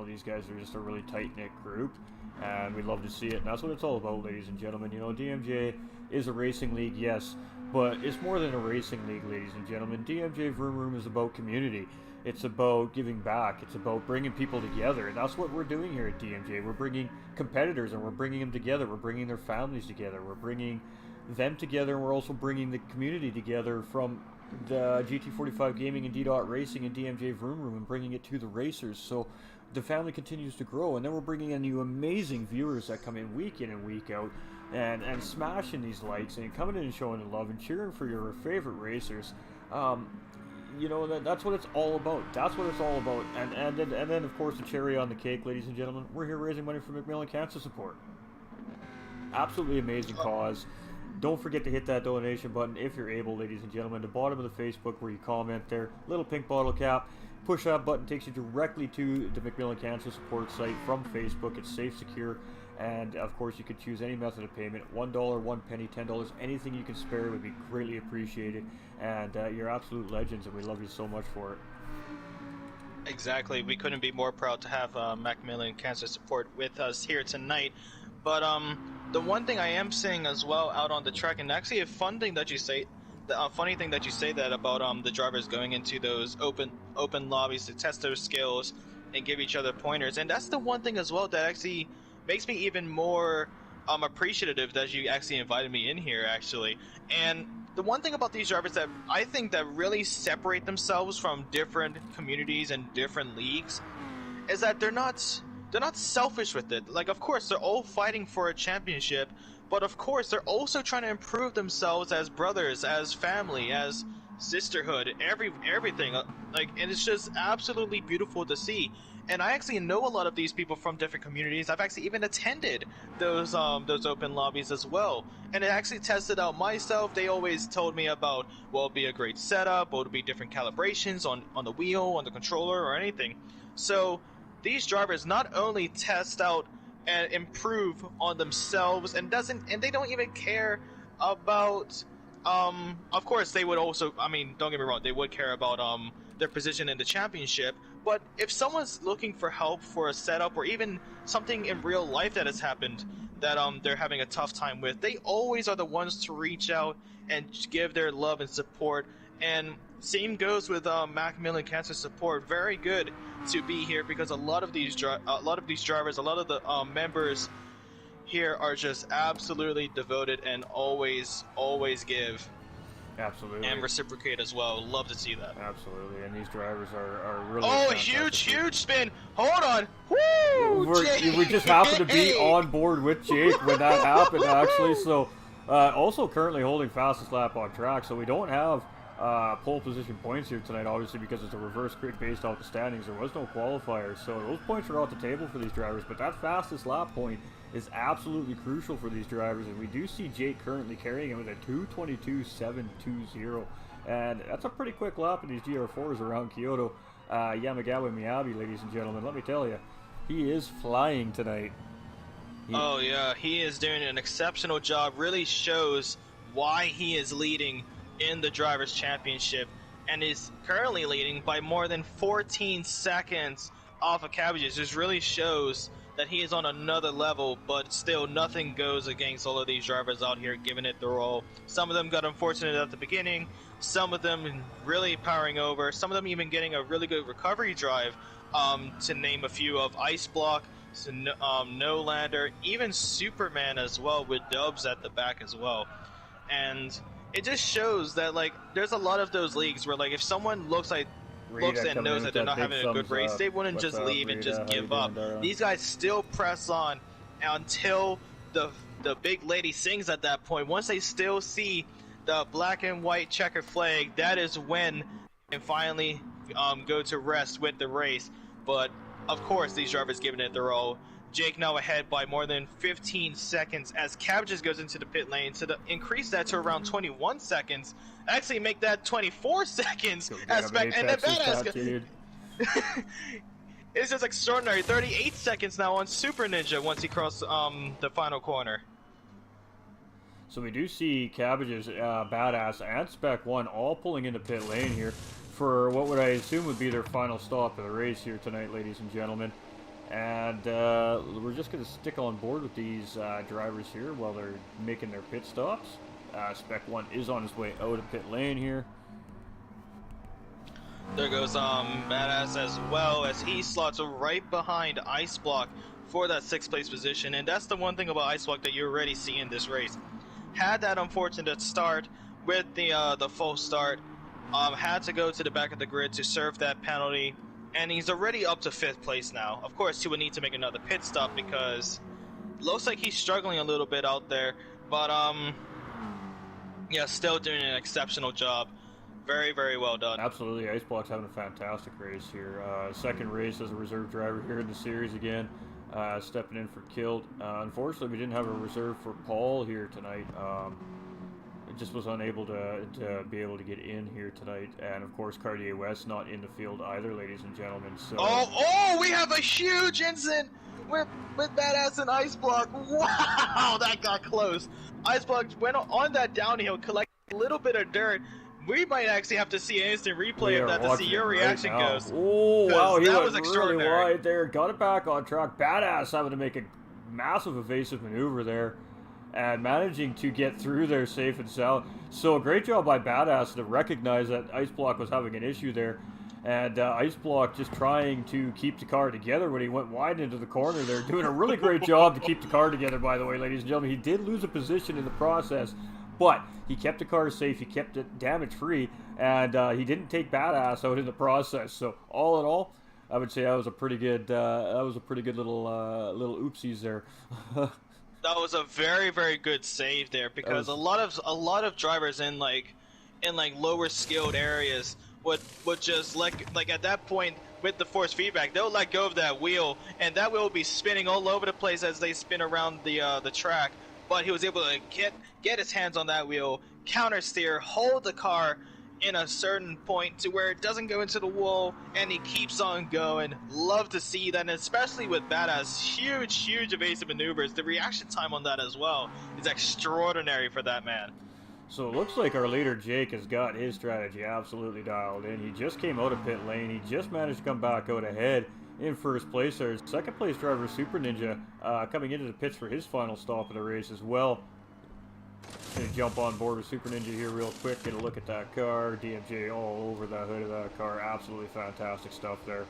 These guys are just a really tight-knit group, and we love to see it, and that's what it's all about, ladies and gentlemen. DMJ is a racing league, yes, but it's more than a racing league, ladies and gentlemen. DMJ Vroom Room is about community. It's about giving back. It's about bringing people together, and that's what we're doing here at DMJ. We're bringing competitors, and we're bringing them together. We're bringing their families together. We're bringing them together, and we're also bringing the community together from the GT45 Gaming and D-Dot Racing and DMJ VROOMROOM and bringing it to the racers. So the family continues to grow, and then we're bringing in you amazing viewers that come in and week out and smashing these likes and coming in and showing the love and cheering for your favorite racers. You know, that's what it's all about. That's what it's all about. And then, of course, the cherry on the cake, ladies and gentlemen, we're here raising money for MacMillan Cancer Support. Absolutely amazing cause. Don't forget to hit that donation button if you're able, ladies and gentlemen. The bottom of the Facebook where you comment there, little pink bottle cap. Push that button, takes you directly to the MacMillan Cancer Support site from Facebook. It's safe, secure, and of course you could choose any method of payment. $1, 1 penny, $10, anything you can spare would be greatly appreciated. And you're absolute legends, and we love you so much for it. Exactly. We couldn't be more proud to have MacMillan Cancer Support with us here tonight. But the one thing I am seeing as well out on the track, and actually a fun thing that you say, funny thing that you say that about the drivers going into those open lobbies to test their skills and give each other pointers, and that's the one thing as well that actually makes me even more appreciative that you actually invited me in here, actually. And the one thing about these drivers that I think that really separate themselves from different communities and different leagues is that they're not selfish with it. Like, of course, they're all fighting for a championship, but of course, they're also trying to improve themselves as brothers, as family, as sisterhood, everything. Like, and it's just absolutely beautiful to see. And I actually know a lot of these people from different communities. I've actually even attended those open lobbies as well, and it actually tested out myself. They always told me about, well, it'll be a great setup, or it'll be different calibrations on the wheel, on the controller, or anything. So these drivers not only test out and improve on themselves, and they don't even care about. Of course, they would also. I mean, don't get me wrong. They would care about their position in the championship. But if someone's looking for help for a setup, or even something in real life that has happened that they're having a tough time with, they always are the ones to reach out and give their love and support. And same goes with MacMillan Cancer Support. Very good to be here, because a lot of these drivers, a lot of the members here are just absolutely devoted and always give. Absolutely. And reciprocate as well. Love to see that. Absolutely. And these drivers are really. Oh, huge spin! Hold on. Woo! We just happened to be on board with Jake when that happened, actually. So, also currently holding fastest lap on track. So we don't have pole position points here tonight, obviously, because it's a reverse grid based off the standings. There was no qualifiers, so those points are off the table for these drivers. But that fastest lap point is absolutely crucial for these drivers, and we do see Jake currently carrying him with a 2:22.720, and that's a pretty quick lap in these GR4s around Kyoto. Yamagawa Miyabi, ladies and gentlemen, let me tell you, he is flying tonight. Oh yeah, he is doing an exceptional job. Really shows why he is leading in the Drivers' Championship, and is currently leading by more than 14 seconds off of Cabbages. Just really shows that he is on another level, but still nothing goes against all of these drivers out here giving it their all. Some of them got unfortunate at the beginning, some of them really powering over, some of them even getting a really good recovery drive, to name a few of Ice Block, No Lander, even Superman as well, with Dubs at the back as well. And it just shows that, like, there's a lot of those leagues where, like, if someone looks and knows that they're not having a good race, they wouldn't just leave and just give up. These guys still press on until the big lady sings at that point. Once they still see the black and white checkered flag, that is when they finally go to rest with the race. But of course, these drivers giving it their all. Jake now ahead by more than 15 seconds as Cabbages goes into the pit lane, to increase that to around 21 seconds. Actually make that 24 seconds. And then Badass it's just extraordinary. 38 seconds now on Super Ninja once he crossed the final corner. So we do see Cabbages, Badass, and Spec 1 all pulling into pit lane here for what would I assume would be their final stop of the race here tonight, ladies and gentlemen. And we're just going to stick on board with these drivers here while they're making their pit stops. Spec 1 is on his way out of pit lane here. There goes Badass as well, as he slots right behind Ice Block for that 6th place position. And that's the one thing about Ice Block that you already see in this race. Had that unfortunate start with the false start, had to go to the back of the grid to serve that penalty, and he's already up to 5th place now. Of course, he would need to make another pit stop because it looks like he's struggling a little bit out there, but yeah, still doing an exceptional job. Very, very well done. Absolutely, Iceblock's having a fantastic race here. Second race as a reserve driver here in the series again, stepping in for Kilt. Unfortunately, we didn't have a reserve for Paul here tonight. It just was unable to be able to get in here tonight, and of course, Cartier West not in the field either, ladies and gentlemen. So we have a huge incident with Badass and Iceblock. Wow, that got close. Iceblock went on that downhill, collected a little bit of dirt. We might actually have to see an instant replay of that to see your reaction goes. Oh, wow, he was went extraordinary. really wide there. Got it back on track. Badass having to make a massive evasive maneuver there and managing to get through there safe and sound. So a great job by Badass to recognize that Iceblock was having an issue there. And Iceblock just trying to keep the car together when he went wide into the corner there. Doing a really great job to keep the car together, by the way, ladies and gentlemen. He did lose a position in the process, but he kept the car safe, he kept it damage-free, and he didn't take Badass out in the process. So all in all, I would say that was a pretty good little oopsies there. That was a very, very good save there, because a lot of drivers in lower skilled areas would just like at that point with the force feedback, they'll let go of that wheel, and that wheel will be spinning all over the place as they spin around the track. But he was able to get his hands on that wheel, counter steer, hold the car in a certain point to where it doesn't go into the wall, and he keeps on going. Love to see that, and especially with Badass, huge evasive maneuvers. The reaction time on that as well is extraordinary for that man. So it looks like our leader Jake has got his strategy absolutely dialed in. He just came out of pit lane. He just managed to come back out ahead in first place. There's second place driver Super Ninja coming into the pits for his final stop of the race as well. Gonna jump on board with Super Ninja here real quick, get a look at that car. DMJ all over the hood of that car. Absolutely fantastic stuff there.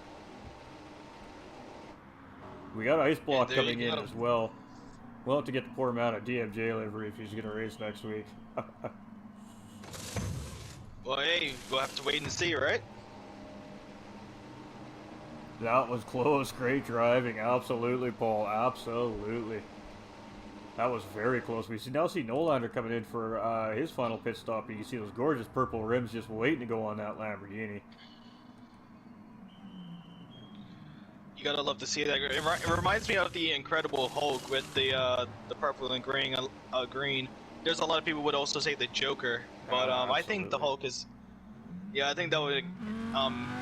We got Iceblock coming in as well. We'll have to get the poor man a DMJ livery if he's going to race next week. Well, hey, we'll have to wait and see, right? That was close. Great driving. Absolutely, Paul. Absolutely. That was very close. We now see Nolander coming in for his final pit stop. You can see those gorgeous purple rims just waiting to go on that Lamborghini. You gotta love to see that. It reminds me of the Incredible Hulk with the purple and green. There's a lot of people would also say the Joker, but I think the Hulk is. Yeah, I think that would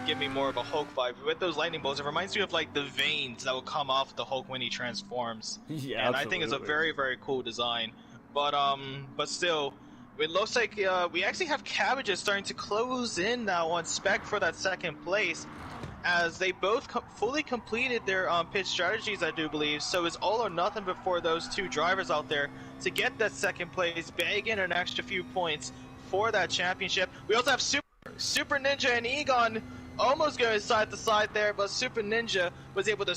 give me more of a Hulk vibe. With those lightning bolts, it reminds me of like the veins that will come off the Hulk when he transforms. Yeah, and I think it's a very, very cool design. But still, it looks like we actually have Cabbages starting to close in now on spec for that second place, as they both fully completed their pit strategies, I do believe. So it's all or nothing before those two drivers out there to get that second place, bag in an extra few points for that championship. We also have Super Ninja and Egon almost going side to side there, but Super Ninja was able to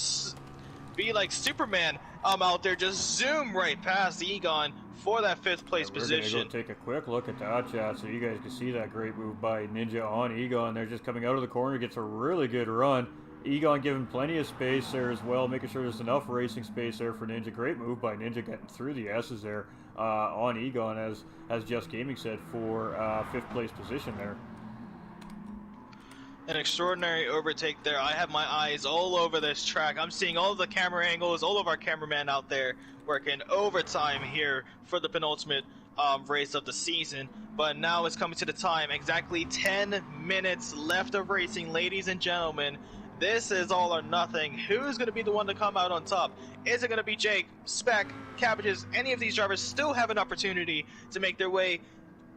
be like Superman out there, just zoom right past Egon for that fifth place position. We're gonna go take a quick look at that, chat, so you guys can see that great move by Ninja on Egon. They're just coming out of the corner, gets a really good run. Egon giving plenty of space there as well, making sure there's enough racing space there for Ninja. Great move by Ninja, getting through the S's there on Egon, as JusGaming said, for fifth place position there. An extraordinary overtake there. I have my eyes all over this track. I'm seeing all of the camera angles, all of our cameramen out there working overtime here for the penultimate race of the season. But now it's coming to the time. Exactly 10 minutes left of racing, ladies and gentlemen. This is all or nothing. Who's going to be the one to come out on top? Is it going to be Jake, Spec, Cabbages? Any of these drivers still have an opportunity to make their way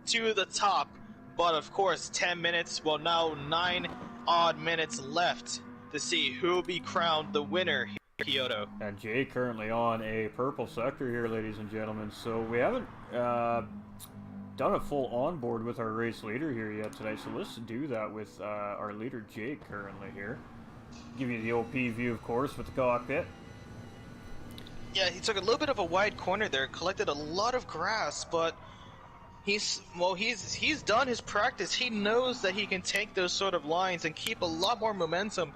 to the top. But of course, 10 minutes, well now 9 odd minutes left to see who will be crowned the winner here in Kyoto. And Jay currently on a purple sector here, ladies and gentlemen. So we haven't done a full onboard with our race leader here yet today. So let's do that with our leader Jake currently here. Give you the OP view, of course, with the cockpit. Yeah, he took a little bit of a wide corner there, collected a lot of grass, but He's done his practice. He knows that he can take those sort of lines and keep a lot more momentum,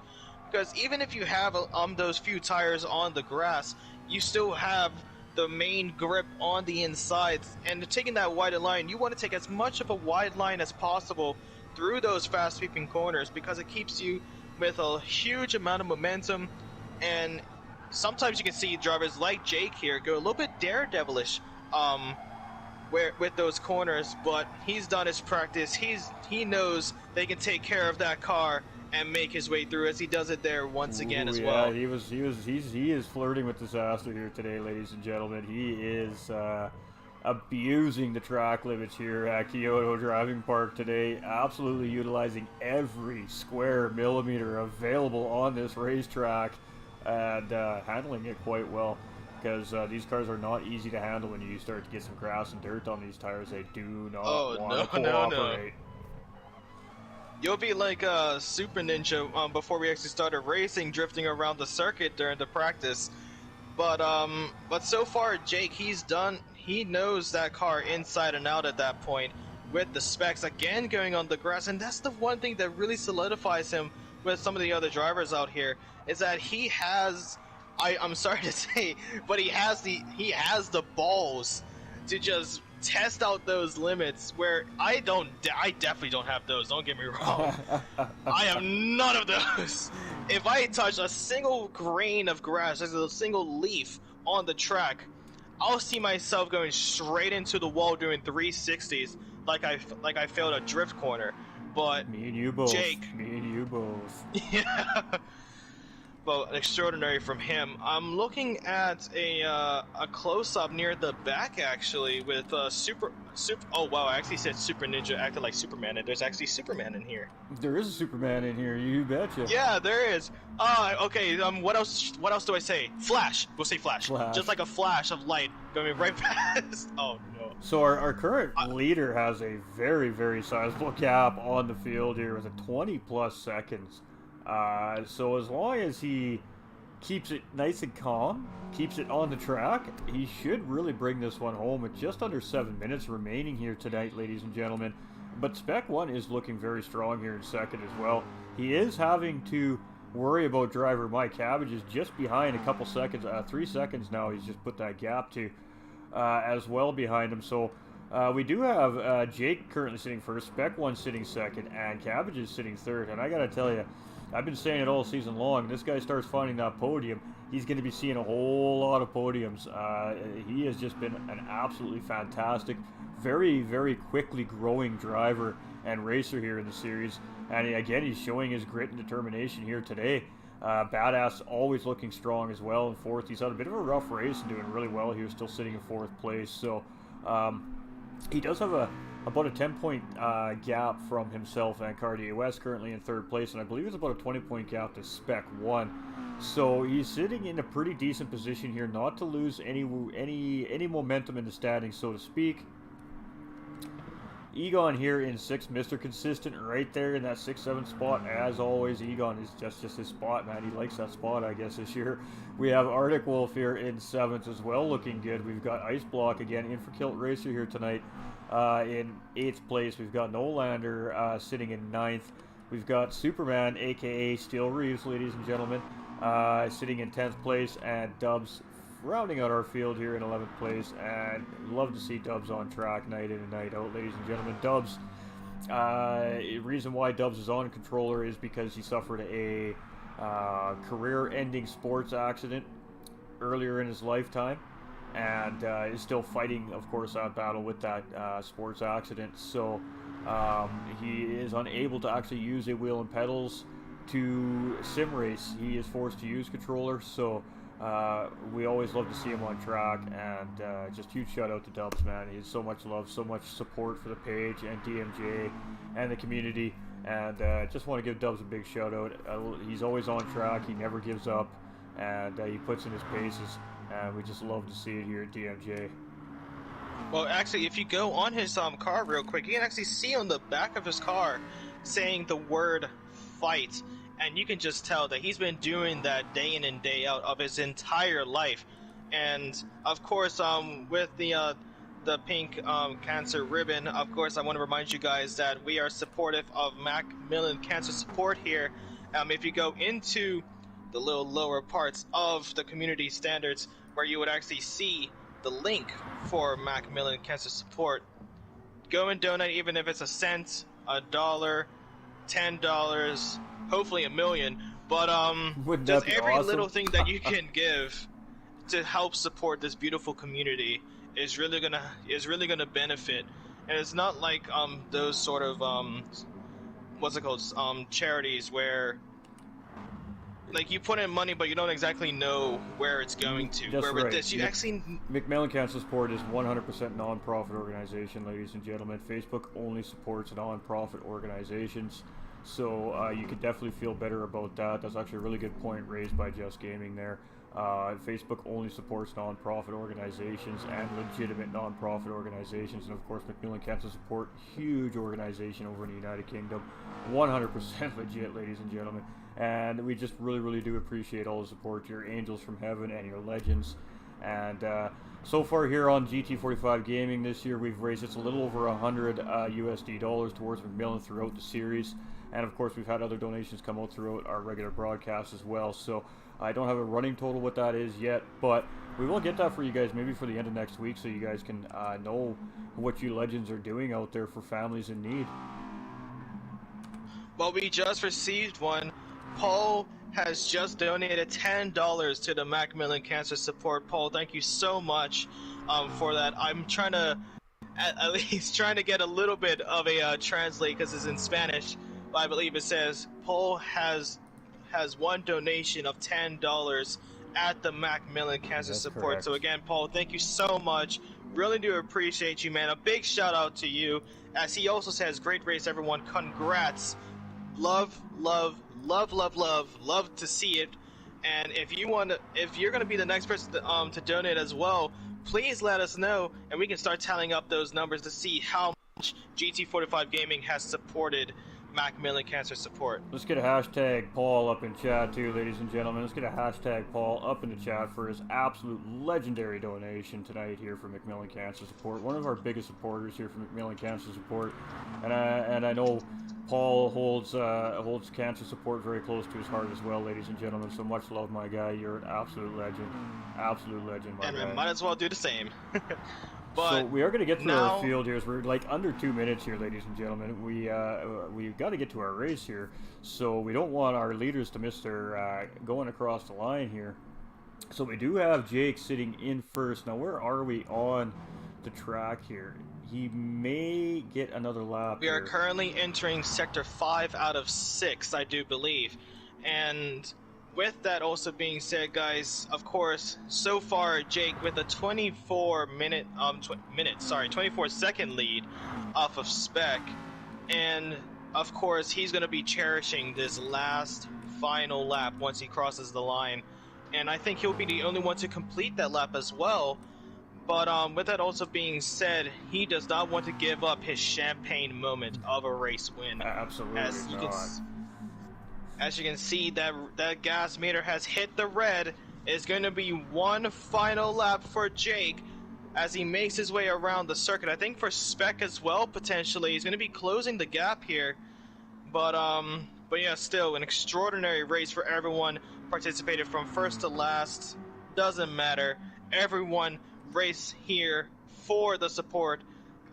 because even if you have those few tires on the grass, you still have the main grip on the insides, and taking that wider line, you want to take as much of a wide line as possible through those fast sweeping corners, because it keeps you with a huge amount of momentum. And sometimes you can see drivers like Jake here go a little bit daredevilish with those corners, but he's done his practice. He knows they can take care of that car and make his way through, as he does it there once again as well. He is flirting with disaster here today, ladies and gentlemen. He is abusing the track limits here at Kyoto Driving Park today, absolutely utilizing every square millimeter available on this racetrack, and handling it quite well, because these cars are not easy to handle when you start to get some grass and dirt on these tires. They do not want to cooperate. You'll be like a Super Ninja before we actually started racing, drifting around the circuit during the practice. But so far, Jake, he knows that car inside and out at that point, with the specs again going on the grass. And that's the one thing that really solidifies him with some of the other drivers out here, is that he has, I'm sorry to say, but he has the balls to just test out those limits, where I definitely don't have those, don't get me wrong. I am none of those. If I touch a single grain of grass, a single leaf on the track, I'll see myself going straight into the wall doing 360s, like I failed a drift corner. But me and you both. Jake, me and you both. Yeah. But extraordinary from him. I'm looking at a close-up near the back, actually, with super. Oh wow! I actually said Super Ninja, acted like Superman, and there's actually Superman in here. There is a Superman in here. You betcha. Yeah, there is. Okay. What else? What else do I say? Flash. We'll say Flash. Just like a flash of light going right past. Oh no. So our current leader has a very, very sizable gap on the field here with a 20+ seconds. So as long as he keeps it nice and calm, keeps it on the track, he should really bring this one home with just under 7 minutes remaining here tonight, ladies and gentlemen. But Spec 1 is looking very strong here in second as well. He is having to worry about driver Mike Cabbage, is just behind a couple seconds, 3 seconds now. He's just put that gap to as well behind him. So we do have Jake currently sitting first, Spec 1 sitting second, and Cabbage is sitting third. And I gotta tell you, I've been saying it all season long, this guy starts finding that podium, he's going to be seeing a whole lot of podiums. He has just been an absolutely fantastic, very, very quickly growing driver and racer here in the series. And again, he's showing his grit and determination here today. Badass always looking strong as well in fourth. He's had a bit of a rough race and doing really well. He was still sitting in fourth place. So he does have about a 10-point gap from himself and Cartier West, currently in third place, and I believe it's about a 20-point gap to Spec 1. So he's sitting in a pretty decent position here, not to lose any momentum in the standings, so to speak. Egon here in 6th, Mr. Consistent, right there in that 6-7 spot. As always, Egon is just his spot, man. He likes that spot, I guess, this year. We have Arctic Wolf here in 7th as well, looking good. We've got Ice Block again, in for Kilt Racer here tonight. In 8th place, we've got Nolander sitting in 9th. We've got Superman, aka Steel Reeves, ladies and gentlemen, sitting in 10th place, and Dubs rounding out our field here in 11th place. And love to see Dubs on track night in and night out, ladies and gentlemen. Dubs, reason why Dubs is on controller is because he suffered a career-ending sports accident earlier in his lifetime, and is still fighting, of course, that battle with that sports accident. So he is unable to actually use a wheel and pedals to sim race. He is forced to use controller. So we always love to see him on track, and just huge shout out to Dubs, man. He has so much love, so much support for the page and DMJ and the community, and just want to give Dubs a big shout out. He's always on track, he never gives up, and he puts in his paces. And we just love to see it here at DMJ. Well, actually, if you go on his car real quick, you can actually see on the back of his car saying the word fight. And you can just tell that he's been doing that day in and day out of his entire life. And, of course, with the the pink cancer ribbon. Of course, I want to remind you guys that we are supportive of MacMillan Cancer Support here. If you go into the little lower parts of the community standards, where you would actually see the link for MacMillan Cancer Support, go and donate, even if it's a cent, $1, $10, hopefully $1 million. But just every awesome? little thing that you can give to help support this beautiful community is really gonna benefit. And it's not like those sort of what's it called, charities where like you put in money but you don't exactly know where it's going to. That's where right. with this you actually MacMillan Cancer Support is 100% non-profit organization, ladies and gentlemen. Facebook only supports non-profit organizations, so you can definitely feel better about that. That's actually a really good point raised by JusGaming there. Facebook only supports non-profit organizations and legitimate non-profit organizations, and of course MacMillan Cancer Support, huge organization over in the United Kingdom, 100% legit, ladies and gentlemen. And we just really do appreciate all the support, your angels from heaven and your legends. And so far here on GT45 Gaming this year, we've raised just a little over $100 USD towards MacMillan throughout the series. And of course, we've had other donations come out throughout our regular broadcasts as well. So I don't have a running total what that is yet, but we will get that for you guys maybe for the end of next week, so you guys can know what you legends are doing out there for families in need. Well, we just received one. Paul has just donated $10 to the MacMillan Cancer Support. Paul, thank you so much for that. I'm trying to, at least trying to get a little bit of a translate because it's in Spanish. But I believe it says Paul has one donation of $10 at the MacMillan Cancer Support. Correct. So again, Paul, thank you so much. Really do appreciate you, man. A big shout out to you. As he also says, great race, everyone. Congrats. Love to see it. And if you're gonna be the next person to donate as well, please let us know, and we can start tallying up those numbers to see how much GT45 Gaming has supported MacMillan Cancer Support. Let's get a hashtag Paul up in chat too, ladies and gentlemen. Let's get a hashtag Paul up in the chat for his absolute legendary donation tonight here for MacMillan Cancer Support. One of our biggest supporters here for MacMillan Cancer Support, and I know Paul holds cancer support very close to his heart as well, ladies and gentlemen. So much love, my guy. You're an absolute legend, my guy. And might as well do the same. But so we are going to get through our field here. We're like under 2 minutes here, ladies and gentlemen. We've got to get to our race here, so we don't want our leaders to miss their going across the line here. So we do have Jake sitting in first. Now, where are we on the track here? He may get another lap. We are currently entering sector 5 out of 6, I do believe. And with that also being said, guys, of course, so far Jake with a 24 second lead off of Spec, and of course he's going to be cherishing this last final lap once he crosses the line, and I think he'll be the only one to complete that lap as well. But with that also being said, he does not want to give up his champagne moment of a race win. Absolutely As you can see, that gas meter has hit the red. It's going to be one final lap for Jake as he makes his way around the circuit. I think for Spec as well, potentially. He's going to be closing the gap here. But yeah, still an extraordinary race for everyone participated from first to last. Doesn't matter. Everyone race here for the support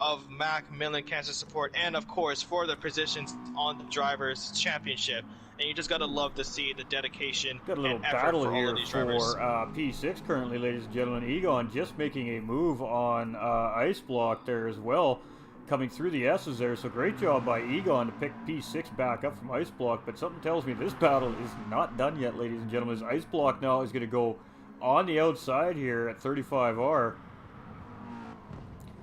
of MacMillan Cancer Support, and of course for the positions on the Drivers' Championship. And you just gotta love to see the dedication. Got a little and effort battle for here all of these drivers. for P6 currently, ladies and gentlemen. Egon just making a move on Ice Block there as well, coming through the S's there. So great job by Egon to pick P6 back up from Ice Block. But something tells me this battle is not done yet, ladies and gentlemen. As Ice Block now is going to go on the outside here at 35R.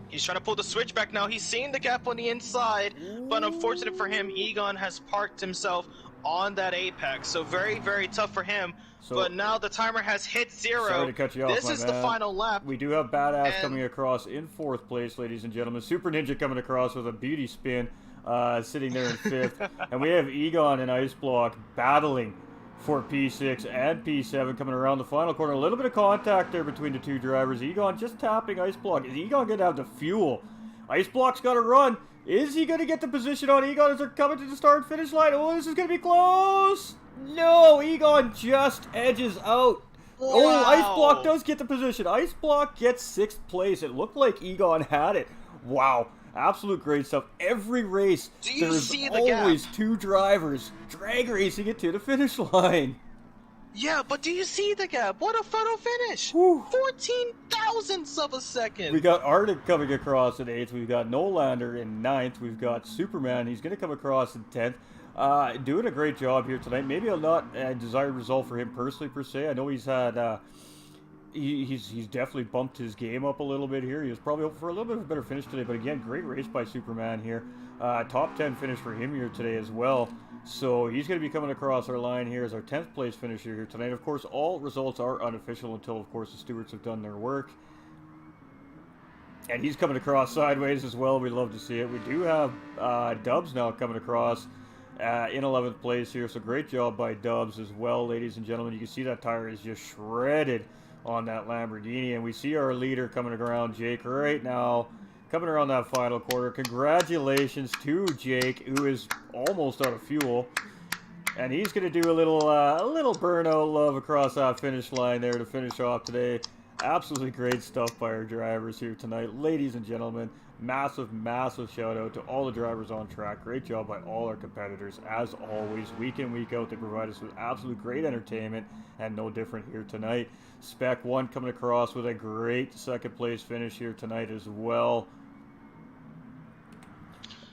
He's trying to pull the switch back now. He's seeing the gap on the inside, but unfortunate for him, Egon has parked himself on that apex. So very, very tough for him. So, but now the timer has hit 0. Sorry to cut you off, this is the final lap. We do have Badass coming across in 4th place, ladies and gentlemen. Super Ninja coming across with a beauty spin, sitting there in 5th. And we have Egon and Ice Block battling for P6 and P7 coming around the final corner. A little bit of contact there between the two drivers. Egon just tapping Ice Block. Is Egon going to have the fuel? Ice Block's got to run. Is he going to get the position on Egon as they're coming to the start finish line? Oh, this is going to be close. No, Egon just edges out. Wow. Oh, Ice Block does get the position. Ice Block gets 6th place. It looked like Egon had it. Wow. Absolute great stuff. Every race, there's always two drivers drag racing it to the finish line. Yeah, but do you see the gap? What a photo finish! Whew. 14 thousandths of a second. We got Arctic coming across in 8th. We've got Nolander in 9th. We've got Superman. He's going to come across in 10th. Doing a great job here tonight. Maybe not a desired result for him personally, per se. I know he's had... He's definitely bumped his game up a little bit here. He was probably hoping for a little bit of a better finish today, but again, great race by Superman here. Top 10 finish for him here today as well. So he's going to be coming across our line here as our 10th place finisher here tonight. Of course, all results are unofficial until, of course, the stewards have done their work. And he's coming across sideways as well. We love to see it. We do have Dubs now coming across in 11th place here. So great job by Dubs as well, ladies and gentlemen. You can see that tire is just shredded on that Lamborghini, and we see our leader coming around, Jake, right now, coming around that final quarter. Congratulations to Jake, who is almost out of fuel, and he's going to do a little burnout love across that finish line there to finish off today. Absolutely great stuff by our drivers here tonight, ladies and gentlemen. Massive shout out to all the drivers on track. Great job by all our competitors, as always, week in, week out. They provide us with absolute great entertainment, and no different here tonight. Spec 1 coming across with a great 2nd place finish here tonight as well.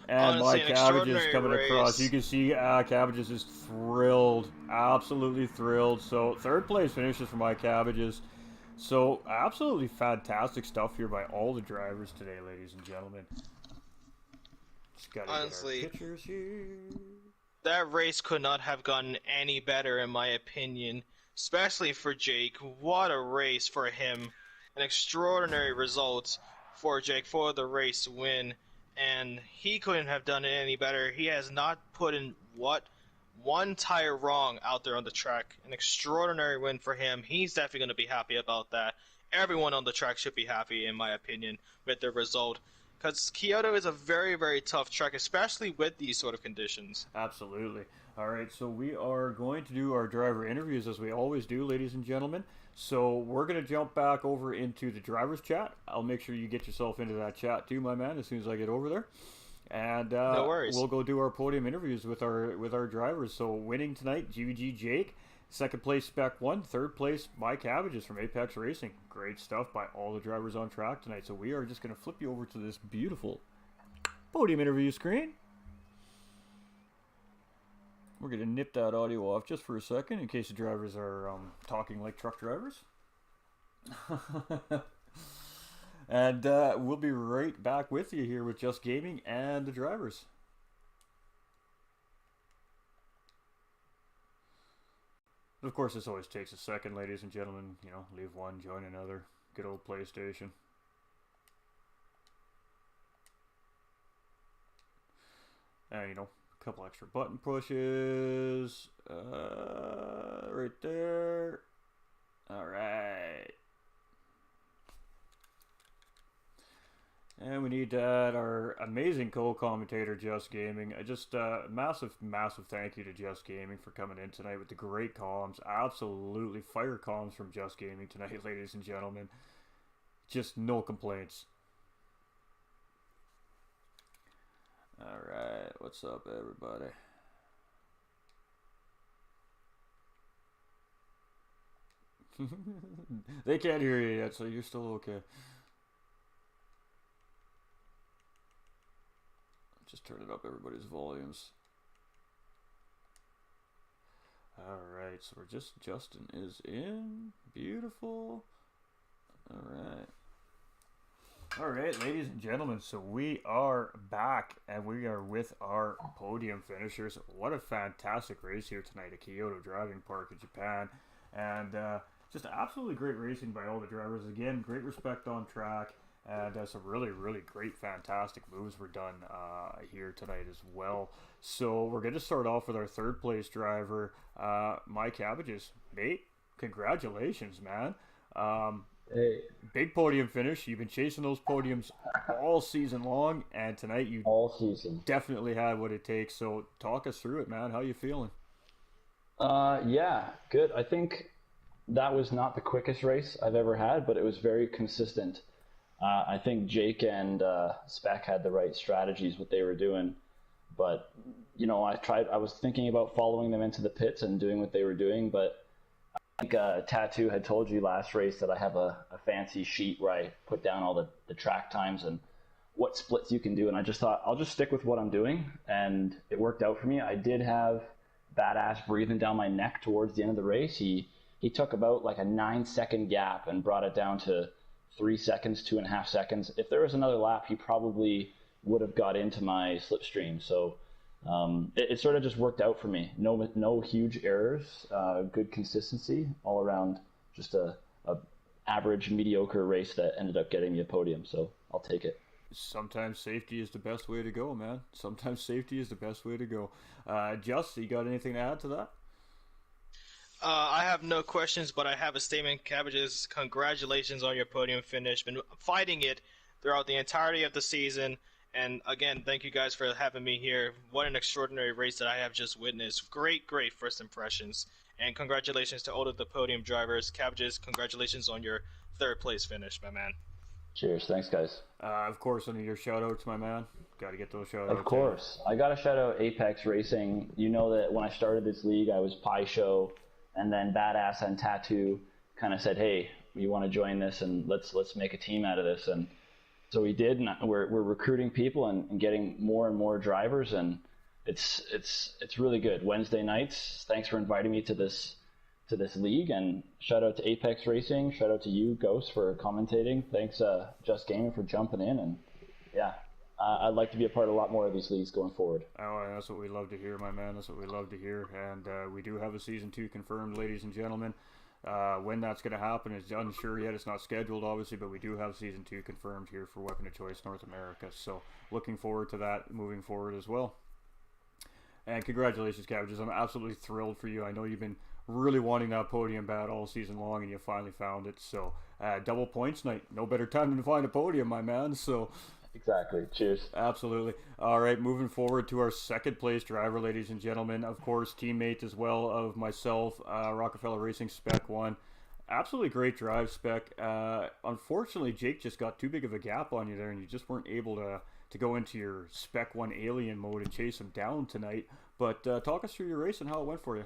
And Honestly, my Cabbages coming across. You can see Cabbages is thrilled, absolutely thrilled. So 3rd place finishes for my Cabbages. So absolutely fantastic stuff here by all the drivers today, ladies and gentlemen. Just gotta honestly, get our pictures here. That race could not have gotten any better, in my opinion. Especially for Jake. What a race for him. An extraordinary result for Jake for the race win. And he couldn't have done it any better. He has not put in one tire wrong out there on the track. An extraordinary win for him. He's definitely going to be happy about that. Everyone on the track should be happy, in my opinion, with the result. Because Kyoto is a very tough track, especially with these sort of conditions. Absolutely. All right, so we are going to do our driver interviews as we always do, ladies and gentlemen. So we're going to jump back over into the driver's chat. I'll make sure you get yourself into that chat too, my man, as soon as I get over there. And no worries. We'll go do our podium interviews with our drivers. So winning tonight, GVG Jake. 2nd place, Spec 1. 3rd place, my Cabbages from Apex Racing. Great stuff by all the drivers on track tonight. So we are just going to flip you over to this beautiful podium interview screen. We're going to nip that audio off just for a second in case the drivers are talking like truck drivers. And we'll be right back with you here with JusGaming and the drivers. Of course, this always takes a second, ladies and gentlemen. You know, leave one, join another. Good old PlayStation. And, you know, a couple extra button pushes. Right there. All right. And we need to add our amazing co-commentator, JusGaming. Just massive thank you to JusGaming for coming in tonight with the great comms. Absolutely fire comms from JusGaming tonight, ladies and gentlemen. Just no complaints. Alright, what's up, everybody? They can't hear you yet, so you're still okay. Just turning up everybody's volumes. Alright, so Justin is in. Beautiful. Alright. Alright, ladies and gentlemen, so we are back and we are with our podium finishers. What a fantastic race here tonight at Kyoto Driving Park in Japan. And just absolutely great racing by all the drivers. Again, great respect on track. And some really, really great, fantastic moves were done here tonight as well. So we're going to start off with our third place driver, My Cabbages. Mate, congratulations, man. Um, Hey, Big podium finish. You've been chasing those podiums all season long, and tonight you all season. definitely had what it takes. So talk us through it, man. How you feeling? Yeah, good. I think that was not the quickest race I've ever had, but it was very consistent. I think Jake and Spec had the right strategies, what they were doing. But, I was thinking about following them into the pits and doing what they were doing, but I think Tattoo had told you last race that I have a fancy sheet where I put down all the track times and what splits you can do. And I just thought, I'll just stick with what I'm doing. And it worked out for me. I did have Badass breathing down my neck towards the end of the race. He took about like a 9 second gap and brought it down to 3 seconds, 2.5 seconds. If there was another lap, he probably would have got into my slipstream. So it sort of just worked out for me. No huge errors, good consistency all around. Just a average, mediocre race that ended up getting me a podium. So I'll take it. Sometimes safety is the best way to go, man. Sometimes safety is the best way to go. Just, you got anything to add to that? I have no questions, but I have a statement. Cabbages, congratulations on your podium finish. Been fighting it throughout the entirety of the season. And again, thank you guys for having me here. What an extraordinary race that I have just witnessed. Great, great first impressions. And congratulations to all of the podium drivers. Cabbages, congratulations on your third place finish, my man. Cheers. Thanks, guys. Of course, I need your shout outs, my man. Got to get those shout Of outs in. course. I got to shout out Apex Racing. You know that when I started this league, I was Pie Show, and then Badass and Tattoo kind of said, hey, you want to join this, and let's make a team out of this. And so we did, and we're recruiting people and getting more and more drivers, and it's really good. Wednesday nights, thanks for inviting me to this league, and shout out to Apex Racing, shout out to you, Ghost, for commentating. Thanks, JusGaming, for jumping in, and yeah, I'd like to be a part of a lot more of these leagues going forward. Oh, that's what we love to hear, my man. That's what we love to hear. And we do have a season 2 confirmed, ladies and gentlemen. When that's going to happen is unsure yet. It's not scheduled, obviously, but we do have season 2 confirmed here for Weapon of Choice North America. So looking forward to that moving forward as well. And congratulations, Cabbages. I'm absolutely thrilled for you. I know you've been really wanting that podium bat all season long, and you finally found it. So double points night. No better time than to find a podium, my man. So Exactly. Cheers. absolutely. All right, moving forward to our second place driver, ladies and gentlemen. Of course, teammate as well of myself, Rockefeller Racing Spec 1. Absolutely great drive, Spec. Unfortunately, Jake just got too big of a gap on you there, and you just weren't able to go into your Spec 1 alien mode and chase him down tonight. But talk us through your race and how it went for you.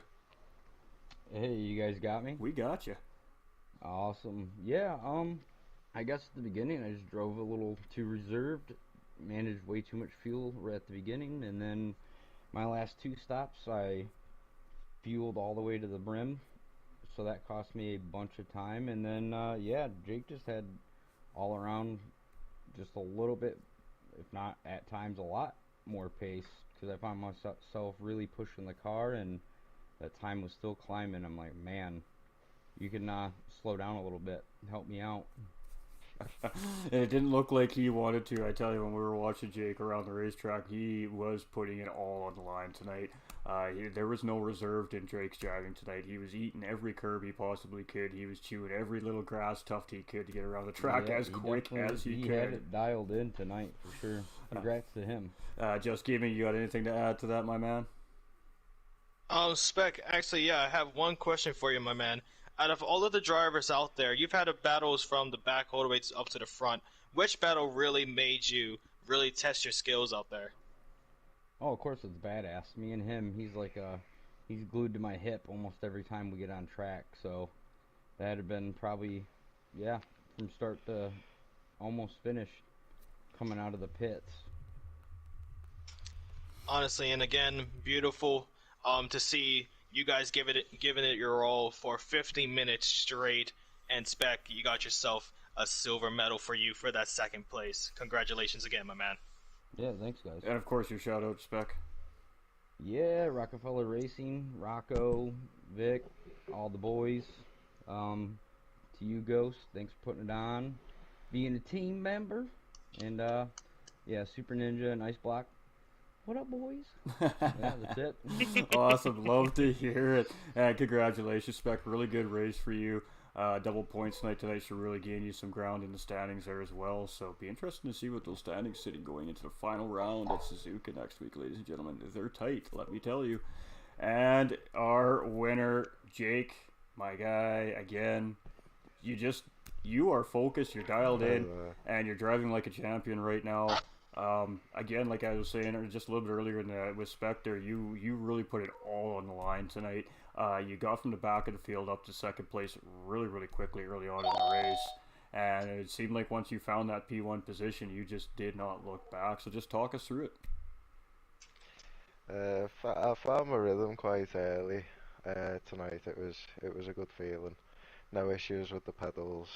Hey, you guys got me? We got you. Awesome. Yeah, I guess at the beginning I just drove a little too reserved, managed way too much fuel right at the beginning, and then my last 2 stops I fueled all the way to the brim, so that cost me a bunch of time, and then yeah, Jake just had all around just a little bit, if not at times a lot more pace, because I found myself really pushing the car, and that time was still climbing. I'm like, man, you can slow down a little bit, help me out. And it didn't look like he wanted to. I tell you, when we were watching Jake around the racetrack, he was putting it all on the line tonight. There was no reserved in Drake's driving tonight. He was eating every curb he possibly could. He was chewing every little grass tuft he could to get around the track Yeah, as quick as he he could. had it dialed in tonight for sure. Congrats to him. JusGaming, you got anything to add to that, my man? Spec, actually, yeah, I have one question for you, my man. Out of all of the drivers out there, you've had battles from the back all the way up to the front. Which battle really made you really test your skills out there? Oh, of course it's Badass. Me and him, he's glued to my hip almost every time we get on track. So that had been probably, yeah, from start to almost finish, coming out of the pits. Honestly, and again, beautiful to see you guys giving it your all for 50 minutes straight. And Spec, you got yourself a silver medal for you for that second place. Congratulations again, my man. Yeah, thanks guys. And of course, your shout out, Spec. Yeah, Rockefeller Racing, Rocco, Vic, all the boys. To you, Ghost, thanks for putting it on. being a team member. And, yeah, Super Ninja and Ice Block. What up, boys? Yeah, that's it. Awesome. Love to hear it. And congratulations, Spec. Really good race for you. Double points tonight should really gain you some ground in the standings there as well. So be interesting to see what those standings sitting going into the final round at Suzuka next week, ladies and gentlemen. They're tight, let me tell you. And our winner, Jake, my guy, again, you are focused, you're dialed in, and you're driving like a champion right now. Again, like I was saying just a little bit earlier with Spectre, you really put it all on the line tonight. You got from the back of the field up to second place really, really quickly early on in the race. And it seemed like once you found that P1 position, you just did not look back. So just talk us through it. I found my rhythm quite early tonight. It was a good feeling. No issues with the pedals.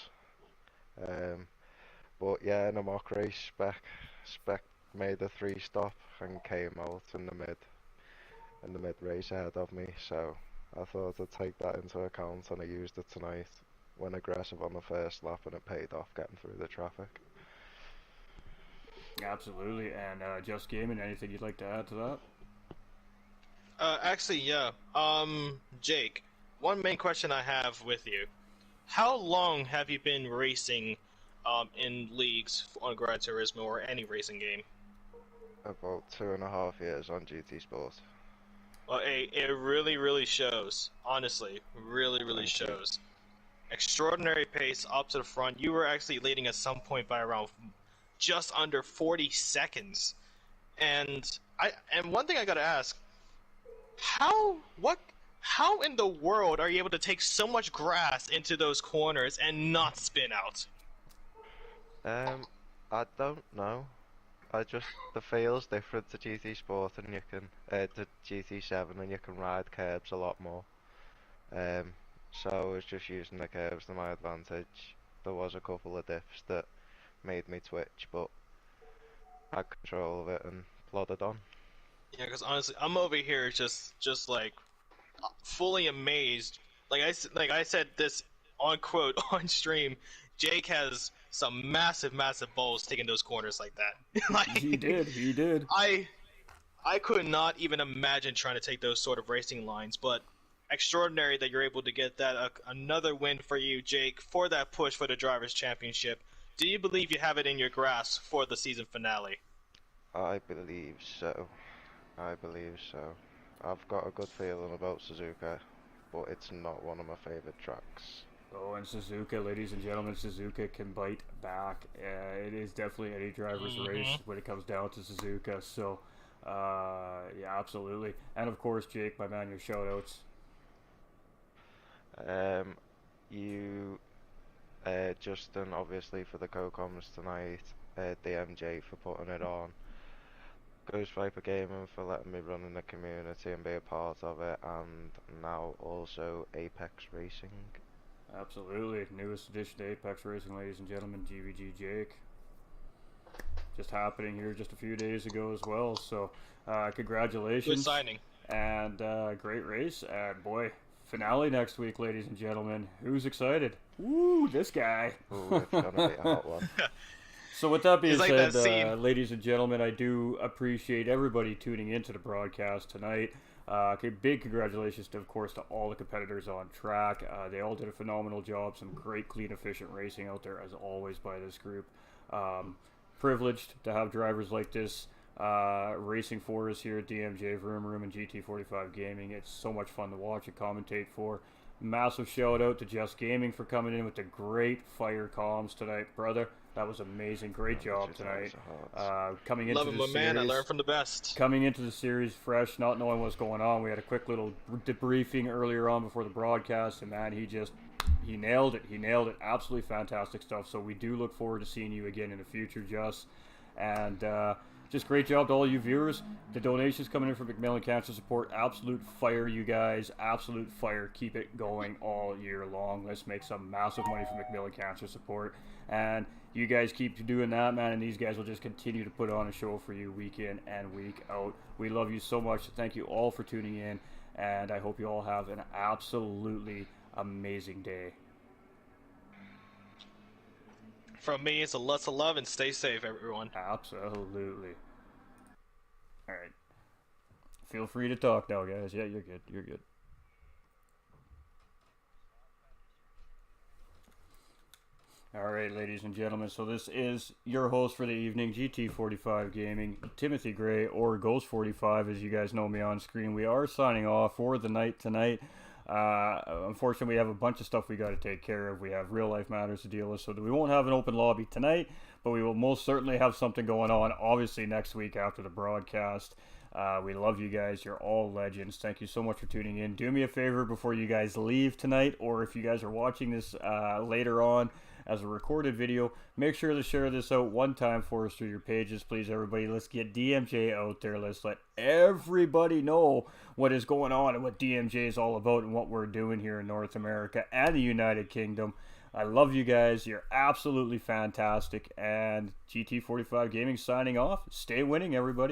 But yeah, in a mock race, Spec made a 3-stop and came out in the mid race ahead of me. So I thought I'd take that into account, and I used it tonight. Went aggressive on the first lap, and it paid off getting through the traffic. Absolutely. And JusGaming, anything you'd like to add to that? Actually, yeah. Jake, one main question I have with you. How long have you been racing in leagues on Gran Turismo or any racing game? About 2.5 years on GT Sport. Well, it really, really shows. Honestly, really, really shows. Extraordinary pace up to the front. You were actually leading at some point by around just under 40 seconds. And one thing I gotta ask, how in the world are you able to take so much grass into those corners and not spin out? I don't know. The feel's different to GT Sport, and you can to GT7, and you can ride curbs a lot more. So I was just using the curbs to my advantage. There was a couple of dips that made me twitch, but I had control of it and plodded on. Yeah, because honestly, I'm over here just like fully amazed. Like I said this on quote on stream. Jake has some massive balls taking those corners like that. Like, He did. I could not even imagine trying to take those sort of racing lines, but extraordinary that you're able to get that. Another win for you, Jake, for that push for the Drivers' Championship. Do you believe you have it in your grasp for the season finale? I believe so. I've got a good feeling about Suzuka, but it's not one of my favourite tracks. Oh, and Suzuka, ladies and gentlemen, Suzuka can bite back. It is definitely any driver's race when it comes down to Suzuka. So, yeah, absolutely. And of course, Jake, my man, your shout-outs. Justin, obviously, for the co-coms tonight. DMJ for putting it on. Ghost Viper Gaming for letting me run in the community and be a part of it. And now also Apex Racing. Absolutely. Newest addition to Apex Racing, ladies and gentlemen, GVG Jake. Just happening here just a few days ago as well. So, congratulations. Good signing. And great race. And boy, finale next week, ladies and gentlemen. Who's excited? Woo, this guy. Ooh, it's gonna be a hot one. So with that being like said, that ladies and gentlemen, I do appreciate everybody tuning into the broadcast tonight. Big congratulations, of course, to all the competitors on track. They all did a phenomenal job. Some great, clean, efficient racing out there, as always, by this group. Privileged to have drivers like this racing for us here at DMJ VROOMROOM and GT45 Gaming. It's so much fun to watch and commentate for. Massive shout out to JusGaming for coming in with the great fire comms tonight, brother. That was amazing. Great job tonight. Coming into the series, man. I learned from the best. Coming into the series fresh, not knowing what's going on. We had a quick little debriefing earlier on before the broadcast, and man, he nailed it. He nailed it. Absolutely fantastic stuff. So we do look forward to seeing you again in the future, Just. And just great job to all you viewers. The donations coming in from MacMillan Cancer Support. Absolute fire, you guys. Absolute fire. Keep it going all year long. Let's make some massive money from MacMillan Cancer Support. And you guys keep doing that, man, and these guys will just continue to put on a show for you week in and week out. We love you so much. Thank you all for tuning in, and I hope you all have an absolutely amazing day. From me, it's a lots of love and stay safe, everyone. Absolutely. All right. Feel free to talk now, guys. Yeah, you're good. You're good. All right, ladies and gentlemen. So this is your host for the evening, GT45 Gaming, Timothy Gray, or Ghost45, as you guys know me on screen. We are signing off for the night tonight. Unfortunately, we have a bunch of stuff we got to take care of. We have real life matters to deal with, so that we won't have an open lobby tonight, but we will most certainly have something going on, obviously, next week after the broadcast. We love you guys. You're all legends. Thank you so much for tuning in. Do me a favor before you guys leave tonight, or if you guys are watching this later on as a recorded video, make sure to share this out one time for us through your pages, please, everybody. Let's get DMJ out there. Let's let everybody know what is going on and what DMJ is all about and what we're doing here in North America and the United Kingdom. I love you guys. You're absolutely fantastic. And GT45 Gaming signing off. Stay winning, everybody.